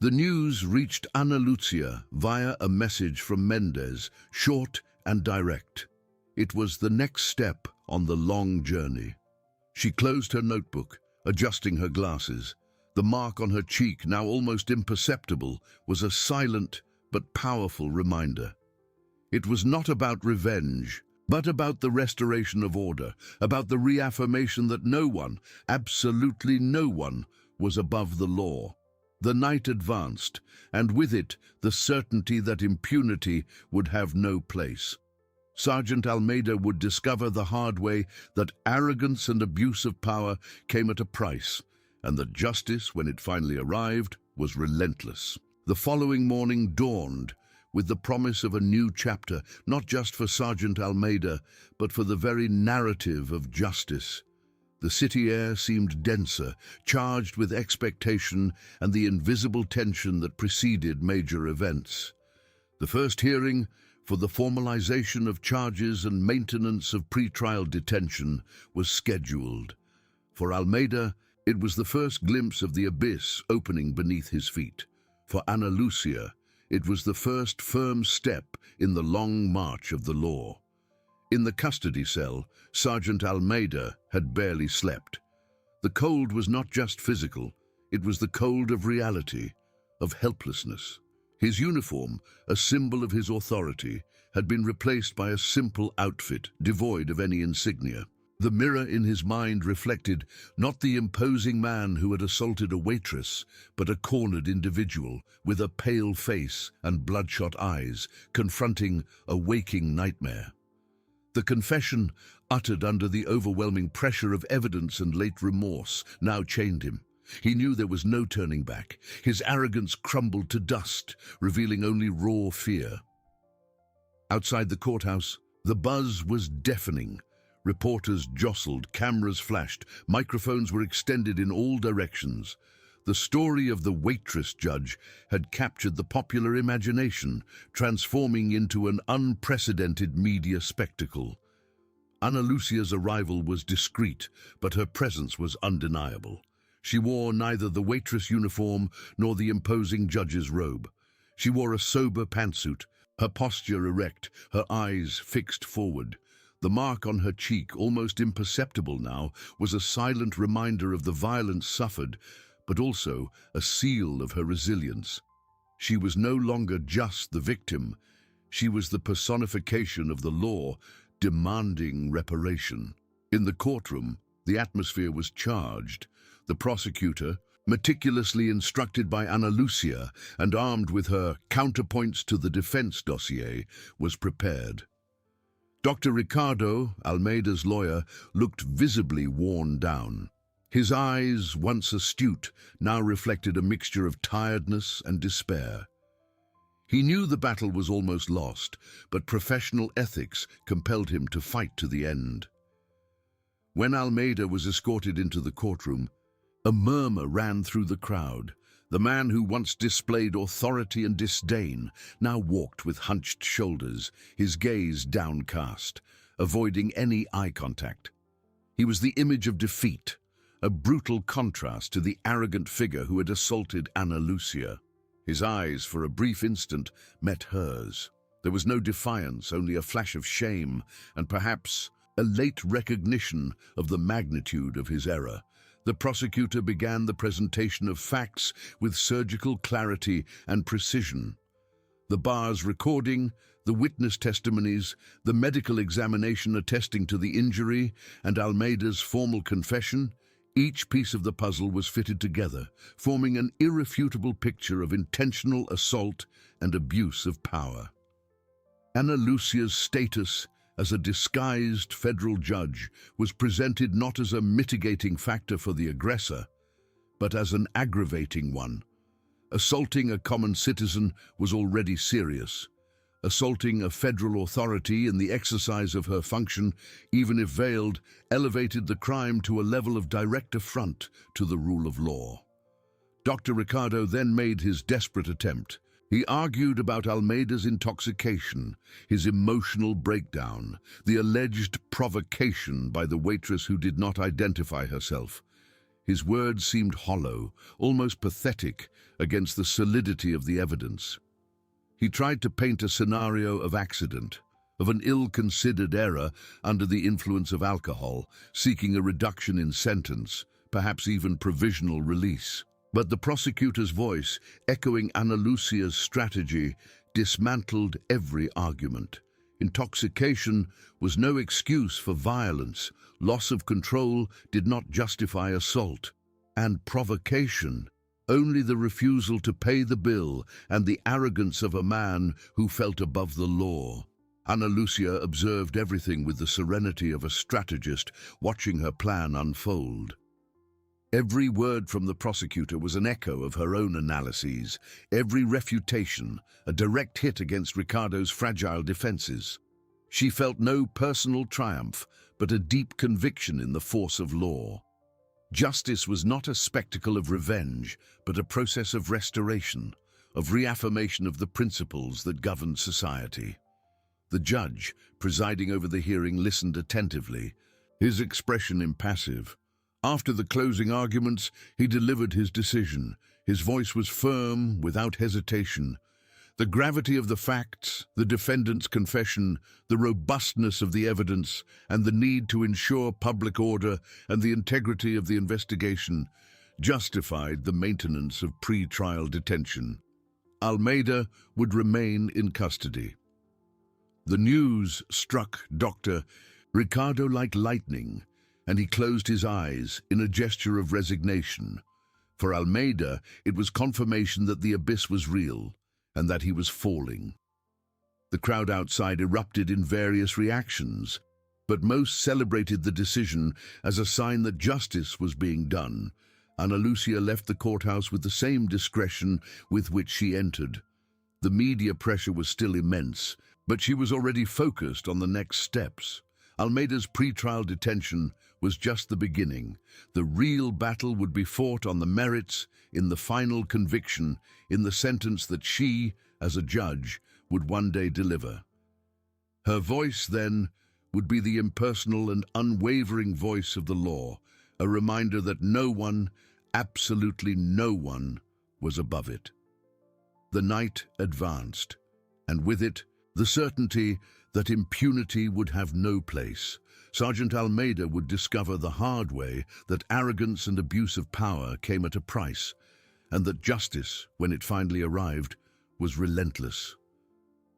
The news reached Ana Lucia via a message from Mendez, short and direct. It was the next step on the long journey. She closed her notebook, adjusting her glasses. The mark on her cheek, now almost imperceptible, was a silent but powerful reminder. It was not about revenge, but about the restoration of order, about the reaffirmation that no one, absolutely no one, was above the law. The night advanced, and with it the certainty that impunity would have no place. Sergeant Almeida would discover the hard way that arrogance and abuse of power came at a price, and that justice, when it finally arrived, was relentless. The following morning dawned with the promise of a new chapter, not just for Sergeant Almeida, but for the very narrative of justice. The city air seemed denser, charged with expectation and the invisible tension that preceded major events. The first hearing, for the formalization of charges and maintenance of pretrial detention, was scheduled. For Almeida, it was the first glimpse of the abyss opening beneath his feet. For Ana Lucia, it was the first firm step in the long march of the law. In the custody cell, Sergeant Almeida had barely slept. The cold was not just physical, it was the cold of reality, of helplessness. His uniform, a symbol of his authority, had been replaced by a simple outfit, devoid of any insignia. The mirror in his mind reflected not the imposing man who had assaulted a waitress, but a cornered individual with a pale face and bloodshot eyes, confronting a waking nightmare. The confession, uttered under the overwhelming pressure of evidence and late remorse, now chained him. He knew there was no turning back. His arrogance crumbled to dust, revealing only raw fear. Outside the courthouse, the buzz was deafening. Reporters jostled, cameras flashed, microphones were extended in all directions. The story of the waitress judge had captured the popular imagination, transforming into an unprecedented media spectacle. Ana Lucia's arrival was discreet, but her presence was undeniable. She wore neither the waitress uniform nor the imposing judge's robe. She wore a sober pantsuit, her posture erect, her eyes fixed forward. The mark on her cheek, almost imperceptible now, was a silent reminder of the violence suffered, but also a seal of her resilience. She was no longer just the victim. She was the personification of the law, demanding reparation. In the courtroom, the atmosphere was charged. The prosecutor, meticulously instructed by Ana Lucia and armed with her counterpoints to the defense dossier, was prepared. Dr. Ricardo, Almeida's lawyer, looked visibly worn down. His eyes, once astute, now reflected a mixture of tiredness and despair. He knew the battle was almost lost, but professional ethics compelled him to fight to the end. When Almeida was escorted into the courtroom, a murmur ran through the crowd. The man who once displayed authority and disdain now walked with hunched shoulders, his gaze downcast, avoiding any eye contact. He was the image of defeat, a brutal contrast to the arrogant figure who had assaulted Ana Lucia. His eyes, for a brief instant, met hers. There was no defiance, only a flash of shame, and perhaps a late recognition of the magnitude of his error. The prosecutor began the presentation of facts with surgical clarity and precision. The bar's recording, the witness testimonies, the medical examination attesting to the injury, and Almeida's formal confession, each piece of the puzzle was fitted together, forming an irrefutable picture of intentional assault and abuse of power. Ana Lucia's status as a disguised federal judge was presented not as a mitigating factor for the aggressor, but as an aggravating one. Assaulting a common citizen was already serious. Assaulting a federal authority in the exercise of her function, even if veiled, elevated the crime to a level of direct affront to the rule of law. Dr. Ricardo then made his desperate attempt. He argued about Almeida's intoxication, his emotional breakdown, the alleged provocation by the waitress who did not identify herself. His words seemed hollow, almost pathetic, against the solidity of the evidence. He tried to paint a scenario of accident, of an ill-considered error under the influence of alcohol, seeking a reduction in sentence, perhaps even provisional release. But the prosecutor's voice, echoing Ana Lucia's strategy, dismantled every argument. Intoxication was no excuse for violence. Loss of control did not justify assault. And provocation, only the refusal to pay the bill and the arrogance of a man who felt above the law. Ana Lucia observed everything with the serenity of a strategist watching her plan unfold. Every word from the prosecutor was an echo of her own analyses, every refutation a direct hit against Ricardo's fragile defenses. She felt no personal triumph, but a deep conviction in the force of law. Justice was not a spectacle of revenge, but a process of restoration, of reaffirmation of the principles that govern society. The judge, presiding over the hearing, listened attentively, his expression impassive. After the closing arguments, he delivered his decision. His voice was firm, without hesitation. The gravity of the facts, the defendant's confession, the robustness of the evidence, and the need to ensure public order and the integrity of the investigation justified the maintenance of pre-trial detention. Almeida would remain in custody. The news struck Dr. Ricardo like lightning, and he closed his eyes in a gesture of resignation. For Almeida, it was confirmation that the abyss was real and that he was falling. The crowd outside erupted in various reactions, but most celebrated the decision as a sign that justice was being done. Ana Lucia left the courthouse with the same discretion with which she entered. The media pressure was still immense, but she was already focused on the next steps. Almeida's pre-trial detention was just the beginning. The real battle would be fought on the merits, in the final conviction, in the sentence that she, as a judge, would one day deliver. Her voice, then, would be the impersonal and unwavering voice of the law, a reminder that no one, absolutely no one, was above it. The night advanced, and with it, the certainty that impunity would have no place. Sergeant Almeida would discover the hard way that arrogance and abuse of power came at a price, and that justice, when it finally arrived, was relentless.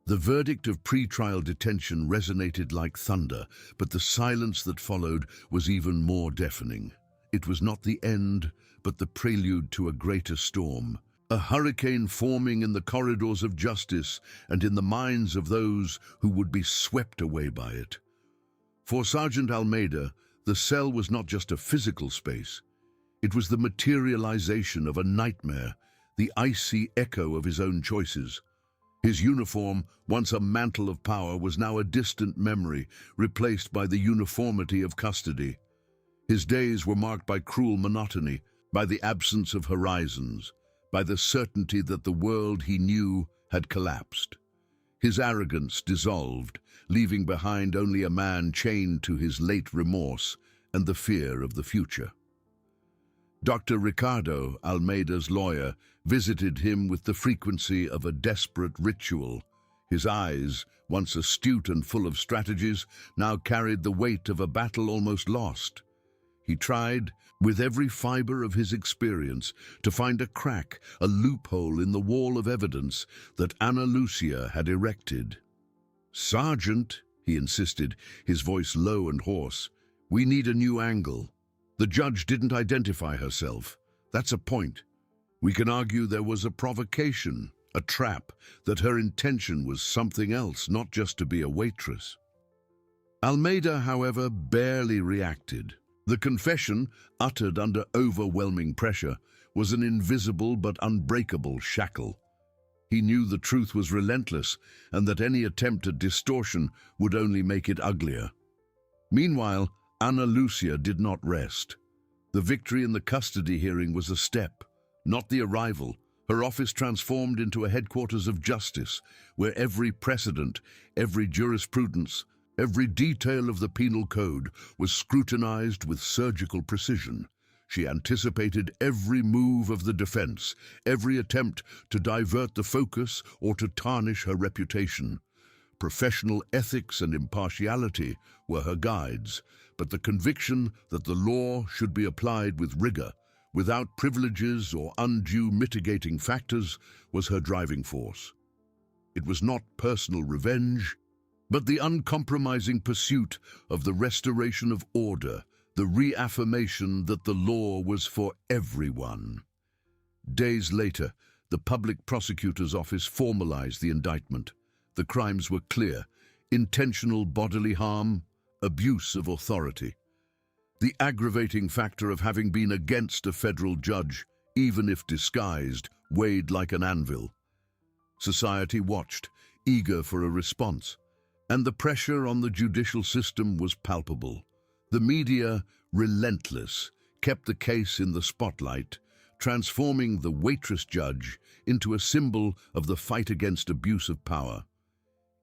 The verdict of pre-trial detention resonated like thunder, but the silence that followed was even more deafening. It was not the end, but the prelude to a greater storm. a hurricane forming in the corridors of justice and in the minds of those who would be swept away by it. For Sergeant Almeida, the cell was not just a physical space. It was the materialization of a nightmare, the icy echo of his own choices. His uniform, once a mantle of power, was now a distant memory, replaced by the uniformity of custody. His days were marked by cruel monotony, by the absence of horizons, by the certainty that the world he knew had collapsed. His arrogance dissolved, leaving behind only a man chained to his late remorse and the fear of the future. Dr. Ricardo, Almeida's lawyer, visited him with the frequency of a desperate ritual. His eyes, once astute and full of strategies, now carried the weight of a battle almost lost. He tried, with every fiber of his experience, to find a crack, a loophole in the wall of evidence that Ana Lucia had erected. "Sergeant," he insisted, his voice low and hoarse, "we need a new angle. The judge didn't identify herself. That's a point. We can argue there was a provocation, a trap, that her intention was something else, not just to be a waitress." Almeida, however, barely reacted. The confession, uttered under overwhelming pressure, was an invisible but unbreakable shackle. He knew the truth was relentless and that any attempt at distortion would only make it uglier. Meanwhile, Ana Lucia did not rest. The victory in the custody hearing was a step, not the arrival. Her office transformed into a headquarters of justice, where every precedent, every jurisprudence, every detail of the penal code was scrutinized with surgical precision. She anticipated every move of the defense, every attempt to divert the focus or to tarnish her reputation. Professional ethics and impartiality were her guides, but the conviction that the law should be applied with rigor, without privileges or undue mitigating factors, was her driving force. It was not personal revenge, but the uncompromising pursuit of the restoration of order, the reaffirmation that the law was for everyone. Days later, the public prosecutor's office formalized the indictment. The crimes were clear: intentional bodily harm, abuse of authority. The aggravating factor of having been against a federal judge, even if disguised, weighed like an anvil. Society watched, eager for a response, and the pressure on the judicial system was palpable. The media, relentless, kept the case in the spotlight, transforming the waitress judge into a symbol of the fight against abuse of power.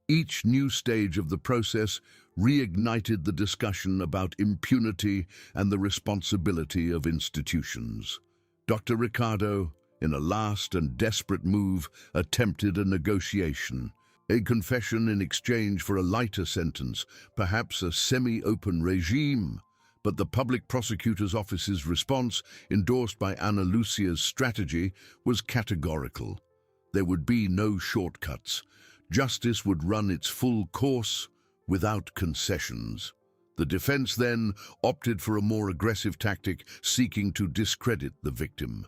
Each new stage of the process reignited the discussion about impunity and the responsibility of institutions. Dr. Ricardo, in a last and desperate move, attempted a negotiation, a confession in exchange for a lighter sentence, perhaps a semi-open regime. But the public prosecutor's office's response, endorsed by Ana Lucia's strategy, was categorical. There would be no shortcuts. Justice would run its full course without concessions. The defense then opted for a more aggressive tactic, seeking to discredit the victim.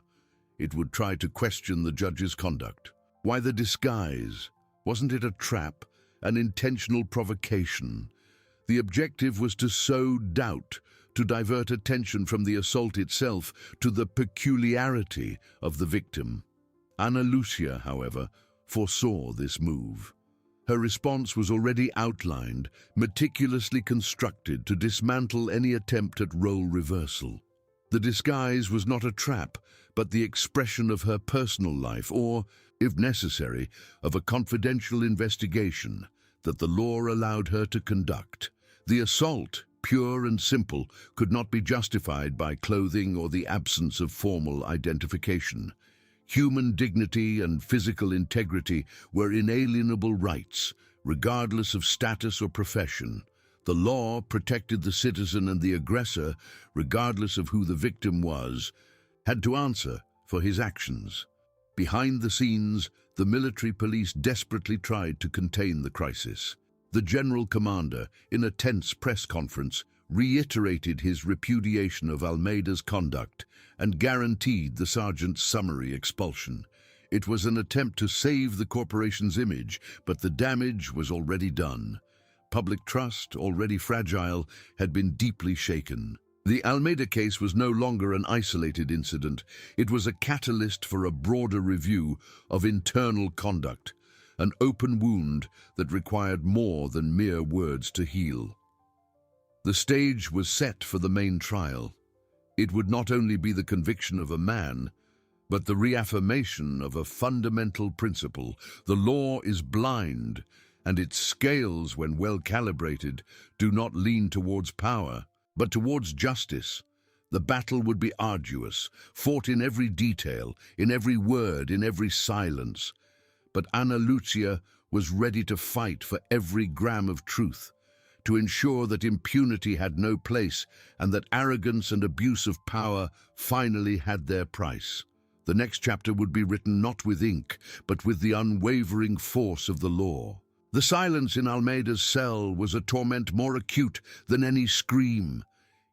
It would try to question the judge's conduct. Why the disguise? Wasn't it a trap, an intentional provocation? The objective was to sow doubt, to divert attention from the assault itself to the peculiarity of the victim. Ana Lucia, however, foresaw this move. Her response was already outlined, meticulously constructed to dismantle any attempt at role reversal. The disguise was not a trap, but the expression of her personal life, or, if necessary, of a confidential investigation that the law allowed her to conduct. The assault, pure and simple, could not be justified by clothing or the absence of formal identification. Human dignity and physical integrity were inalienable rights, regardless of status or profession. The law protected the citizen, and the aggressor, regardless of who the victim was, had to answer for his actions. Behind the scenes, the military police desperately tried to contain the crisis. The general commander, in a tense press conference, reiterated his repudiation of Almeida's conduct and guaranteed the sergeant's summary expulsion. It was an attempt to save the corporation's image, but the damage was already done. Public trust, already fragile, had been deeply shaken. The Almeida case was no longer an isolated incident. It was a catalyst for a broader review of internal conduct, an open wound that required more than mere words to heal. The stage was set for the main trial. It would not only be the conviction of a man, but the reaffirmation of a fundamental principle. The law is blind, and its scales, when well calibrated, do not lean towards power, but towards justice. The battle would be arduous, fought in every detail, in every word, in every silence. But Ana Lucia was ready to fight for every gram of truth, to ensure that impunity had no place and that arrogance and abuse of power finally had their price. The next chapter would be written not with ink, but with the unwavering force of the law. The silence in Almeida's cell was a torment more acute than any scream.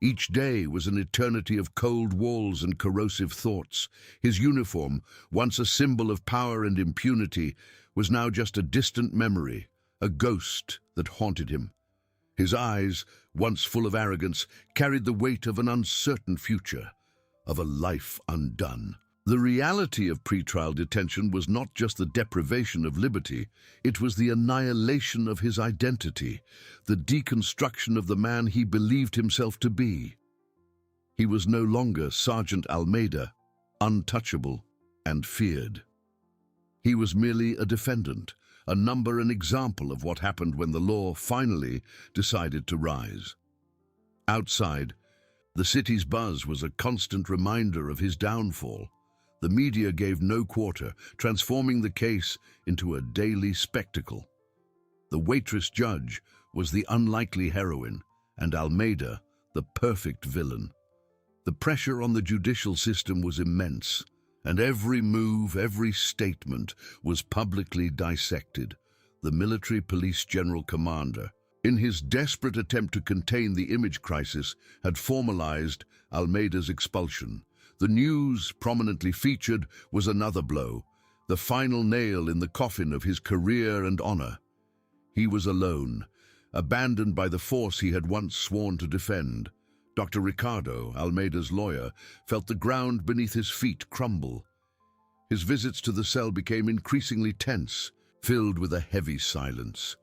Each day was an eternity of cold walls and corrosive thoughts. His uniform, once a symbol of power and impunity, was now just a distant memory, a ghost that haunted him. His eyes, once full of arrogance, carried the weight of an uncertain future, of a life undone. The reality of pretrial detention was not just the deprivation of liberty, it was the annihilation of his identity, the deconstruction of the man he believed himself to be. He was no longer Sergeant Almeida, untouchable and feared. He was merely a defendant, a number, an example of what happened when the law finally decided to rise. Outside, the city's buzz was a constant reminder of his downfall. The media gave no quarter, transforming the case into a daily spectacle. The waitress judge was the unlikely heroine, and Almeida the perfect villain. The pressure on the judicial system was immense, and every move, every statement was publicly dissected. The military police general commander, in his desperate attempt to contain the image crisis, had formalized Almeida's expulsion. The news, prominently featured, was another blow, the final nail in the coffin of his career and honor. He was alone, abandoned by the force he had once sworn to defend. Dr. Ricardo, Almeida's lawyer, felt the ground beneath his feet crumble. His visits to the cell became increasingly tense, filled with a heavy silence.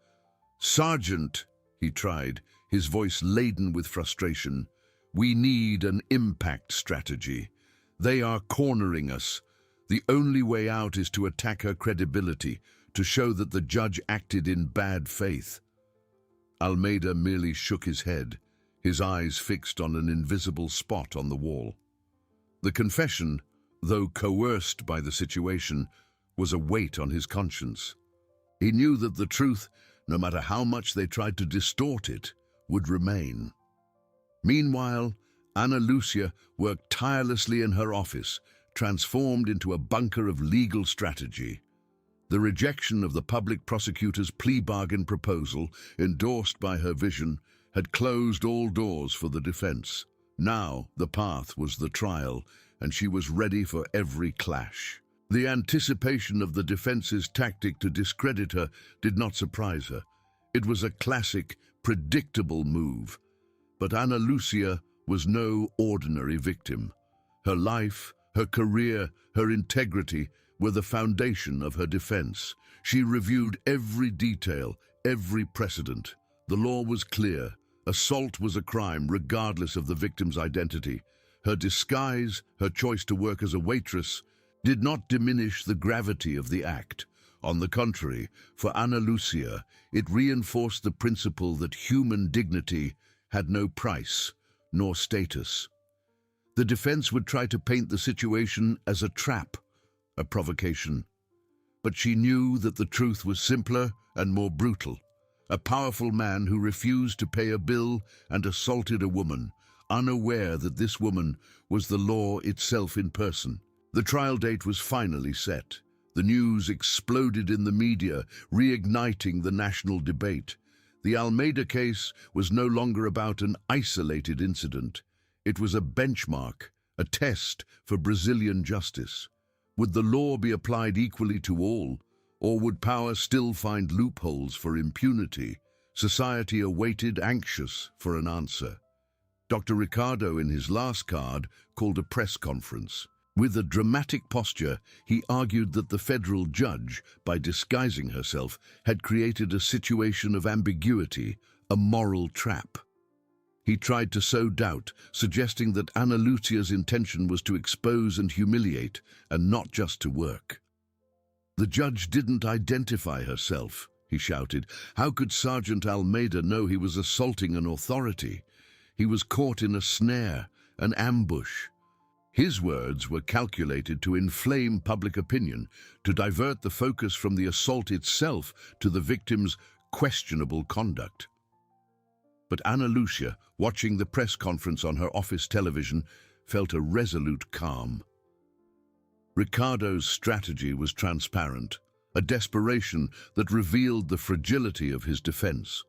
"Sergeant," he tried, his voice laden with frustration, "we need an impact strategy. They are cornering us. The only way out is to attack her credibility, to show that the judge acted in bad faith." Almeida merely shook his head, his eyes fixed on an invisible spot on the wall. The confession, though coerced by the situation, was a weight on his conscience. He knew that the truth, no matter how much they tried to distort it, would remain. Meanwhile, Ana Lucia worked tirelessly in her office, transformed into a bunker of legal strategy. The rejection of the public prosecutor's plea bargain proposal, endorsed by her vision, had closed all doors for the defense. Now the path was the trial, and she was ready for every clash. The anticipation of the defense's tactic to discredit her did not surprise her. It was a classic, predictable move. But Ana Lucia was no ordinary victim. Her life, her career, her integrity were the foundation of her defense. She reviewed every detail, every precedent. The law was clear. Assault was a crime, regardless of the victim's identity. Her disguise, her choice to work as a waitress, did not diminish the gravity of the act. On the contrary, for Ana Lucia, it reinforced the principle that human dignity had no price nor status. The defense would try to paint the situation as a trap, a provocation. But she knew that the truth was simpler and more brutal. A powerful man who refused to pay a bill and assaulted a woman, unaware that this woman was the law itself in person. The trial date was finally set. The news exploded in the media, reigniting the national debate. The Almeida case was no longer about an isolated incident. It was a benchmark, a test for Brazilian justice. Would the law be applied equally to all, or would power still find loopholes for impunity? Society awaited, anxious for an answer. Dr. Ricardo, in his last card, called a press conference. With a dramatic posture, he argued that the federal judge, by disguising herself, had created a situation of ambiguity, a moral trap. He tried to sow doubt, suggesting that Ana Lucia's intention was to expose and humiliate, and not just to work. "The judge didn't identify herself," he shouted. "How could Sergeant Almeida know he was assaulting an authority? He was caught in a snare, an ambush." His words were calculated to inflame public opinion, to divert the focus from the assault itself to the victim's questionable conduct. But Ana Lucia, watching the press conference on her office television, felt a resolute calm. Ricardo's strategy was transparent, a desperation that revealed the fragility of his defense.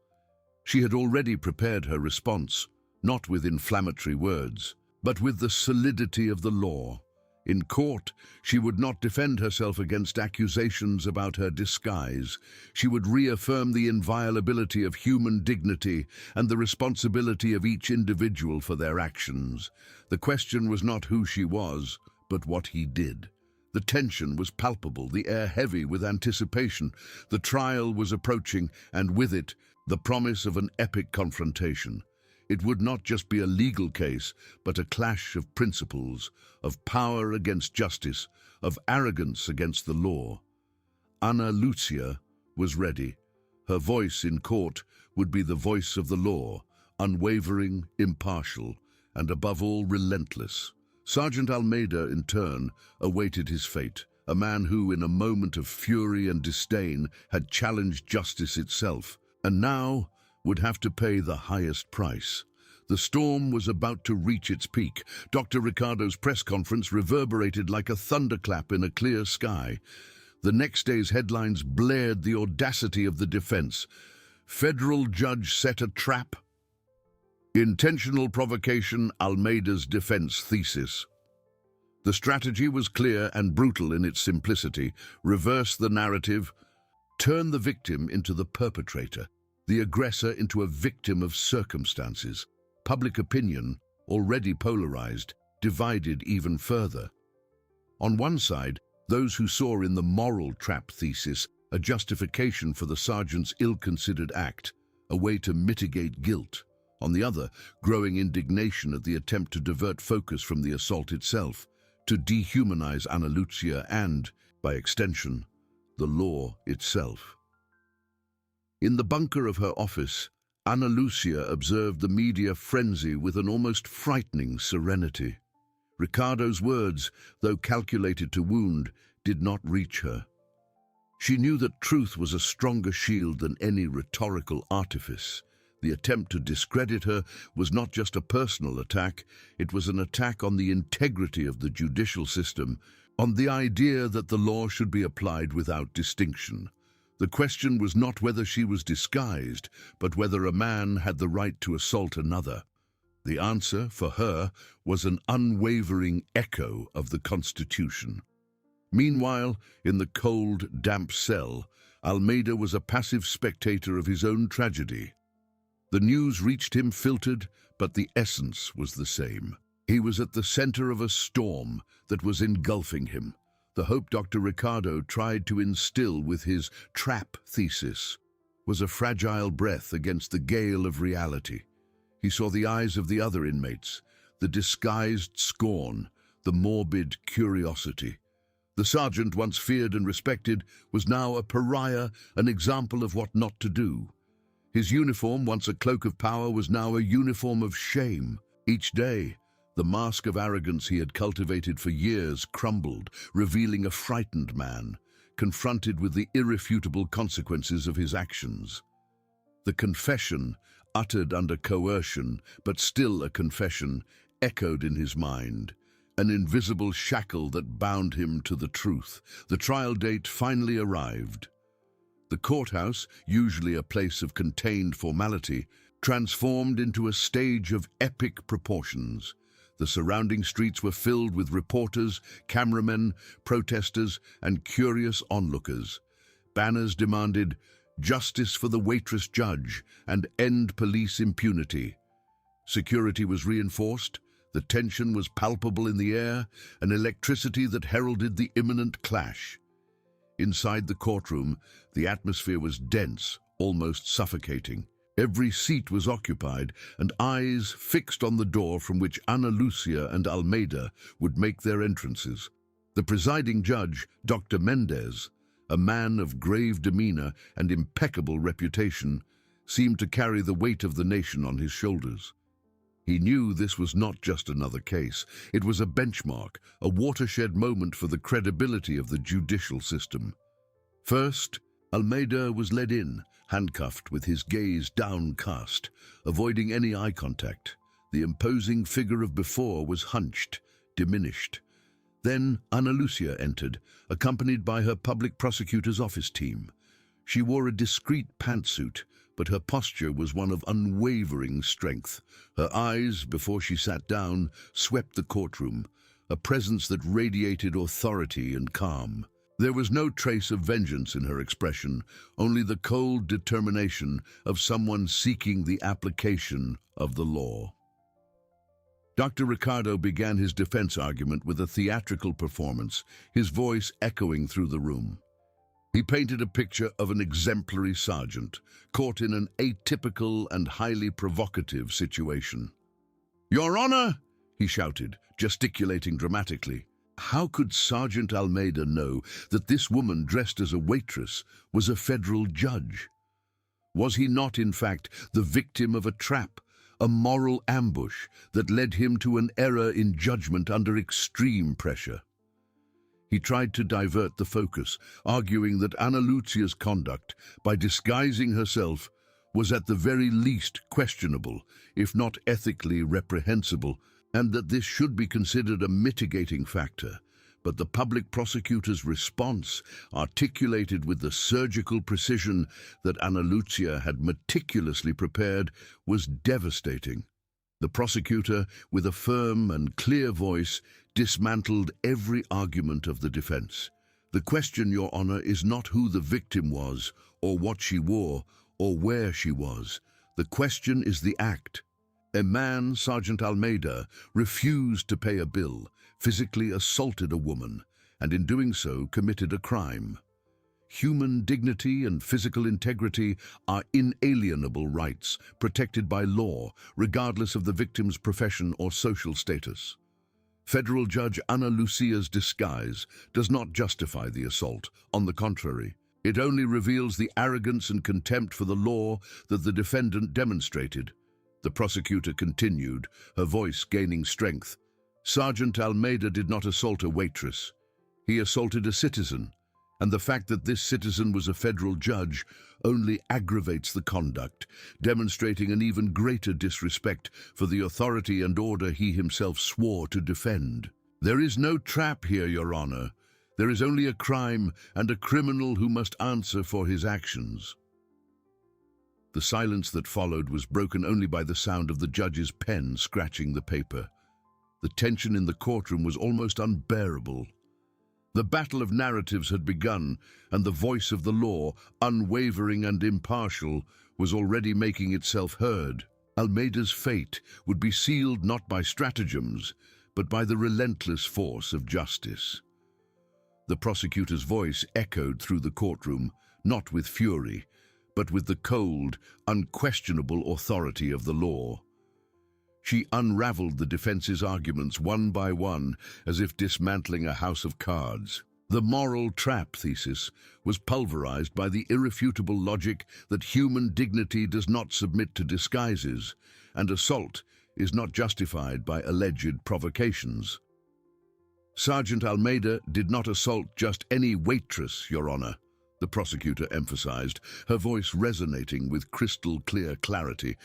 She had already prepared her response, not with inflammatory words, but with the solidity of the law. In court, she would not defend herself against accusations about her disguise. She would reaffirm the inviolability of human dignity and the responsibility of each individual for their actions. The question was not who she was, but what he did. The tension was palpable, the air heavy with anticipation. The trial was approaching, and with it, the promise of an epic confrontation. It would not just be a legal case, but a clash of principles, of power against justice, of arrogance against the law. Ana Lucia was ready. Her voice in court would be the voice of the law, unwavering, impartial, and above all, relentless. Sergeant Almeida, in turn, awaited his fate, a man who, in a moment of fury and disdain, had challenged justice itself, and now would have to pay the highest price. The storm was about to reach its peak. Dr. Ricardo's press conference reverberated like a thunderclap in a clear sky. The next day's headlines blared the audacity of the defense. Federal judge set a trap. Intentional provocation, Almeida's defense thesis. The strategy was clear and brutal in its simplicity. Reverse the narrative. Turn the victim into the perpetrator, the aggressor into a victim of circumstances. Public opinion, already polarized, divided even further. On one side, those who saw in the moral trap thesis a justification for the sergeant's ill-considered act, a way to mitigate guilt. On the other, growing indignation at the attempt to divert focus from the assault itself, to dehumanize Ana Lucia and, by extension, the law itself. In the bunker of her office, Ana Lucia observed the media frenzy with an almost frightening serenity. Ricardo's words, though calculated to wound, did not reach her. She knew that truth was a stronger shield than any rhetorical artifice. The attempt to discredit her was not just a personal attack, it was an attack on the integrity of the judicial system, on the idea that the law should be applied without distinction. The question was not whether she was disguised, but whether a man had the right to assault another. The answer, for her, was an unwavering echo of the Constitution. Meanwhile, in the cold, damp cell, Almeida was a passive spectator of his own tragedy. The news reached him filtered, but the essence was the same. He was at the center of a storm that was engulfing him. The hope Dr. Ricardo tried to instill with his trap thesis was a fragile breath against the gale of reality. He saw the eyes of the other inmates, the disguised scorn, the morbid curiosity. The sergeant, once feared and respected, was now a pariah, an example of what not to do. His uniform, once a cloak of power, was now a uniform of shame. Each day, the mask of arrogance he had cultivated for years crumbled, revealing a frightened man, confronted with the irrefutable consequences of his actions. The confession, uttered under coercion, but still a confession, echoed in his mind, an invisible shackle that bound him to the truth. The trial date finally arrived. The courthouse, usually a place of contained formality, transformed into a stage of epic proportions. The surrounding streets were filled with reporters, cameramen, protesters, and curious onlookers. Banners demanded justice for the waitress judge and end police impunity. Security was reinforced, the tension was palpable in the air, an electricity that heralded the imminent clash. Inside the courtroom, the atmosphere was dense, almost suffocating. Every seat was occupied, and eyes fixed on the door from which Ana Lucia and Almeida would make their entrances. The presiding judge, Dr. Mendez, a man of grave demeanor and impeccable reputation, seemed to carry the weight of the nation on his shoulders. He knew this was not just another case. It was a benchmark, a watershed moment for the credibility of the judicial system. First, Almeida was led in, handcuffed with his gaze downcast, avoiding any eye contact. The imposing figure of before was hunched, diminished. Then Ana Lucia entered, accompanied by her public prosecutor's office team. She wore a discreet pantsuit, but her posture was one of unwavering strength. Her eyes, before she sat down, swept the courtroom, a presence that radiated authority and calm. There was no trace of vengeance in her expression, only the cold determination of someone seeking the application of the law. Dr. Ricardo began his defense argument with a theatrical performance, his voice echoing through the room. He painted a picture of an exemplary sergeant, caught in an atypical and highly provocative situation. "Your Honor!" he shouted, gesticulating dramatically. How could Sergeant Almeida know that this woman dressed as a waitress was a federal judge? Was he not, in fact, the victim of a trap, a moral ambush that led him to an error in judgment under extreme pressure? He tried to divert the focus, arguing that Ana Lucia's conduct, by disguising herself, was at the very least questionable, if not ethically reprehensible, and that this should be considered a mitigating factor. But the public prosecutor's response, articulated with the surgical precision that Ana Lucia had meticulously prepared, was devastating. The prosecutor, with a firm and clear voice, dismantled every argument of the defense. "The question, Your Honor, is not who the victim was, or what she wore, or where she was. The question is the act. A man, Sergeant Almeida, refused to pay a bill, physically assaulted a woman, and in doing so committed a crime. Human dignity and physical integrity are inalienable rights protected by law, regardless of the victim's profession or social status. Federal Judge Ana Lucia's disguise does not justify the assault. On the contrary, it only reveals the arrogance and contempt for the law that the defendant demonstrated." The prosecutor continued, her voice gaining strength. "Sergeant Almeida did not assault a waitress. He assaulted a citizen, and the fact that this citizen was a federal judge only aggravates the conduct, demonstrating an even greater disrespect for the authority and order he himself swore to defend. There is no trap here, Your Honor. There is only a crime and a criminal who must answer for his actions." The silence that followed was broken only by the sound of the judge's pen scratching the paper. The tension in the courtroom was almost unbearable. The battle of narratives had begun, and the voice of the law, unwavering and impartial, was already making itself heard. Almeida's fate would be sealed not by stratagems, but by the relentless force of justice. The prosecutor's voice echoed through the courtroom, not with fury, but with the cold, unquestionable authority of the law. She unraveled the defense's arguments one by one, as if dismantling a house of cards. The moral trap thesis was pulverized by the irrefutable logic that human dignity does not submit to disguises, and assault is not justified by alleged provocations. "Sergeant Almeida did not assault just any waitress, Your Honor," the prosecutor emphasized, her voice resonating with crystal-clear clarity.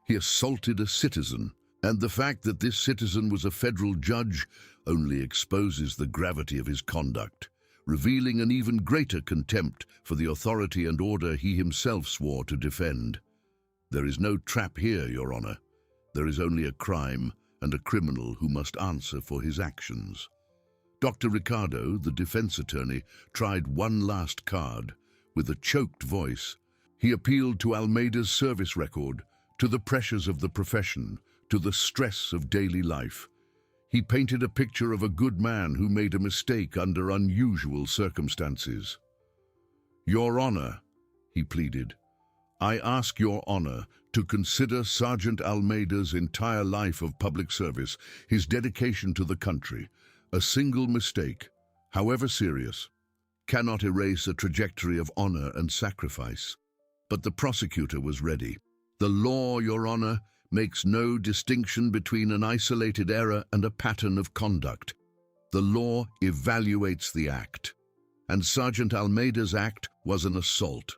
"He assaulted a citizen, and the fact that this citizen was a federal judge only exposes the gravity of his conduct, revealing an even greater contempt for the authority and order he himself swore to defend. There is no trap here, Your Honor. There is only a crime and a criminal who must answer for his actions. Dr. Ricardo, the defense attorney, tried one last card. With a choked voice, he appealed to Almeida's service record, to the pressures of the profession, to the stress of daily life. He painted a picture of a good man who made a mistake under unusual circumstances. "Your Honor," he pleaded, "I ask your honor to consider Sergeant Almeida's entire life of public service, his dedication to the country. A single mistake, however serious, cannot erase a trajectory of honor and sacrifice." But the prosecutor was ready. "The law, Your Honor, makes no distinction between an isolated error and a pattern of conduct. The law evaluates the act. And Sergeant Almeida's act was an assault.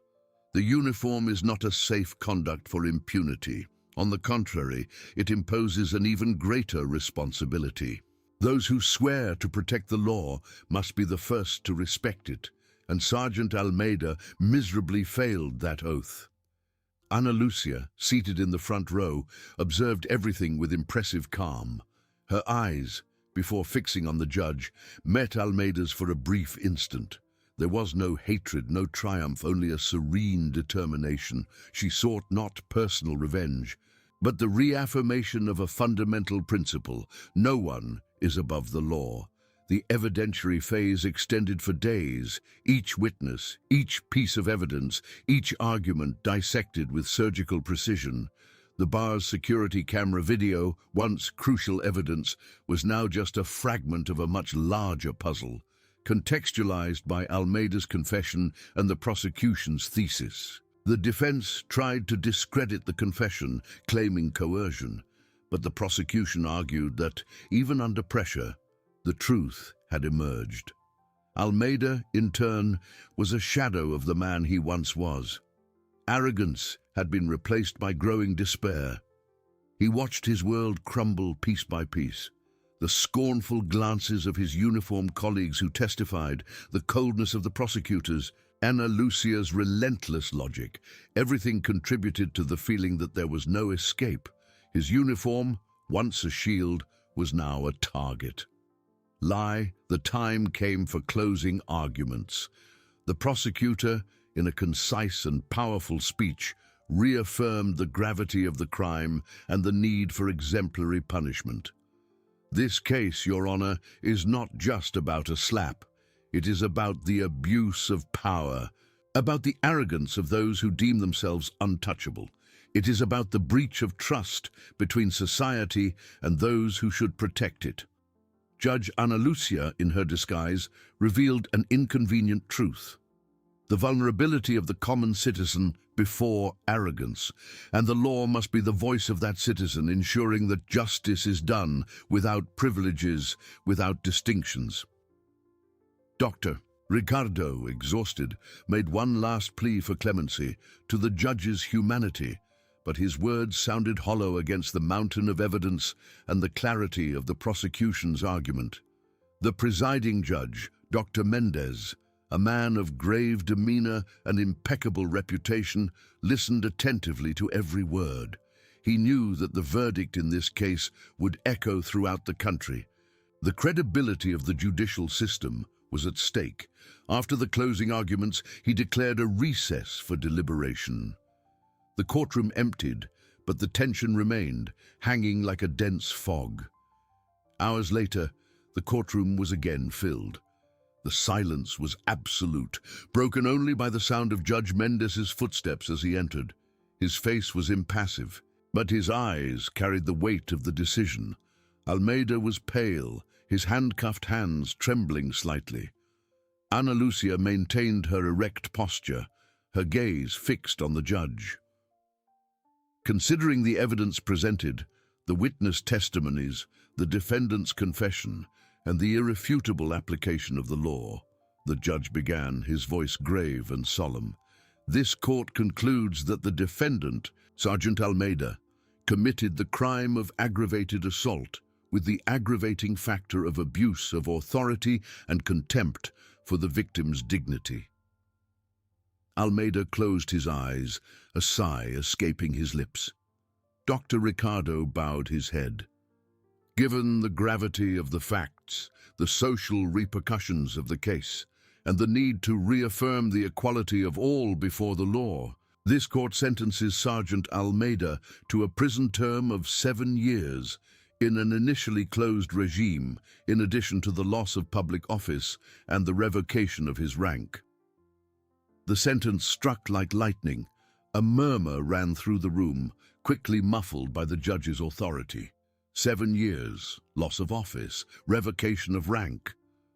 The uniform is not a safe conduct for impunity. On the contrary, it imposes an even greater responsibility. Those who swear to protect the law must be the first to respect it, and Sergeant Almeida miserably failed that oath." Ana Lucia, seated in the front row, observed everything with impressive calm. Her eyes, before fixing on the judge, met Almeida's for a brief instant. There was no hatred, no triumph, only a serene determination. She sought not personal revenge, but the reaffirmation of a fundamental principle: no one is above the law. The evidentiary phase extended for days, each witness, each piece of evidence, each argument dissected with surgical precision. The bar's security camera video, once crucial evidence, was now just a fragment of a much larger puzzle, contextualized by Almeida's confession and the prosecution's thesis. The defense tried to discredit the confession, claiming coercion, but the prosecution argued that, even under pressure, the truth had emerged. Almeida, in turn, was a shadow of the man he once was. Arrogance had been replaced by growing despair. He watched his world crumble piece by piece. The scornful glances of his uniformed colleagues who testified, the coldness of the prosecutors, Ana Lucia's relentless logic, everything contributed to the feeling that there was no escape. His uniform, once a shield, was now a target. The time came for closing arguments. The prosecutor, in a concise and powerful speech, reaffirmed the gravity of the crime and the need for exemplary punishment. "This case, Your Honor, is not just about a slap. It is about the abuse of power, about the arrogance of those who deem themselves untouchable. It is about the breach of trust between society and those who should protect it." Judge Ana Lucia, in her disguise, revealed an inconvenient truth: the vulnerability of the common citizen before arrogance, and the law must be the voice of that citizen, ensuring that justice is done without privileges, without distinctions. Dr. Ricardo, exhausted, made one last plea for clemency, to the judge's humanity, but his words sounded hollow against the mountain of evidence and the clarity of the prosecution's argument. The presiding judge, Dr. Mendez, a man of grave demeanor and impeccable reputation, listened attentively to every word. He knew that the verdict in this case would echo throughout the country. The credibility of the judicial system was at stake. After the closing arguments, he declared a recess for deliberation. The courtroom emptied, but the tension remained, hanging like a dense fog. Hours later, the courtroom was again filled. The silence was absolute, broken only by the sound of Judge Mendez's footsteps as he entered. His face was impassive, but his eyes carried the weight of the decision. Almeida was pale, his handcuffed hands trembling slightly. Ana Lucia maintained her erect posture, her gaze fixed on the judge. Considering the evidence presented, the witness testimonies, the defendant's confession, and the irrefutable application of the law, the judge began, his voice grave and solemn. "This court concludes that the defendant, Sergeant Almeida, committed the crime of aggravated assault with the aggravating factor of abuse of authority and contempt for the victim's dignity." Almeida closed his eyes, a sigh escaping his lips. Dr. Ricardo bowed his head. Given the gravity of the facts, the social repercussions of the case, and the need to reaffirm the equality of all before the law, this court sentences Sergeant Almeida to a prison term of 7 years in an initially closed regime, in addition to the loss of public office and the revocation of his rank. The sentence struck like lightning. A murmur ran through the room, quickly muffled by the judge's authority. 7 years, loss of office, revocation of rank.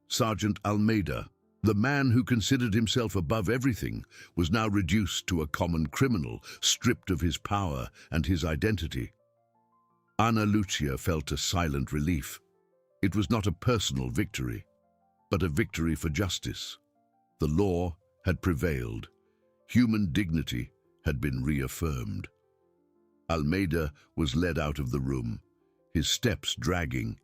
Sergeant Almeida, the man who considered himself above everything, was now reduced to a common criminal, stripped of his power and his identity. Ana Lucia felt a silent relief. It was not a personal victory, but a victory for justice. The law had prevailed. Human dignity had been reaffirmed. Almeida was led out of the room, his steps dragging,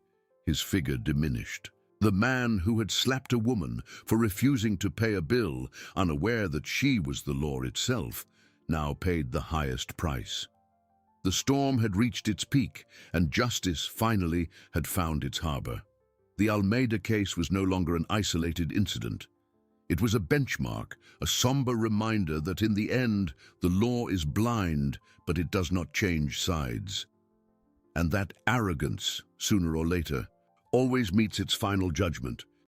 his figure diminished. The man who had slapped a woman for refusing to pay a bill, unaware that she was the law itself, now paid the highest price. The storm had reached its peak, and justice finally had found its harbor. The Almeida case was no longer an isolated incident. It was a benchmark, a somber reminder that in the end, the law is blind, but it does not change sides. And that arrogance, sooner or later, always meets its final judgment,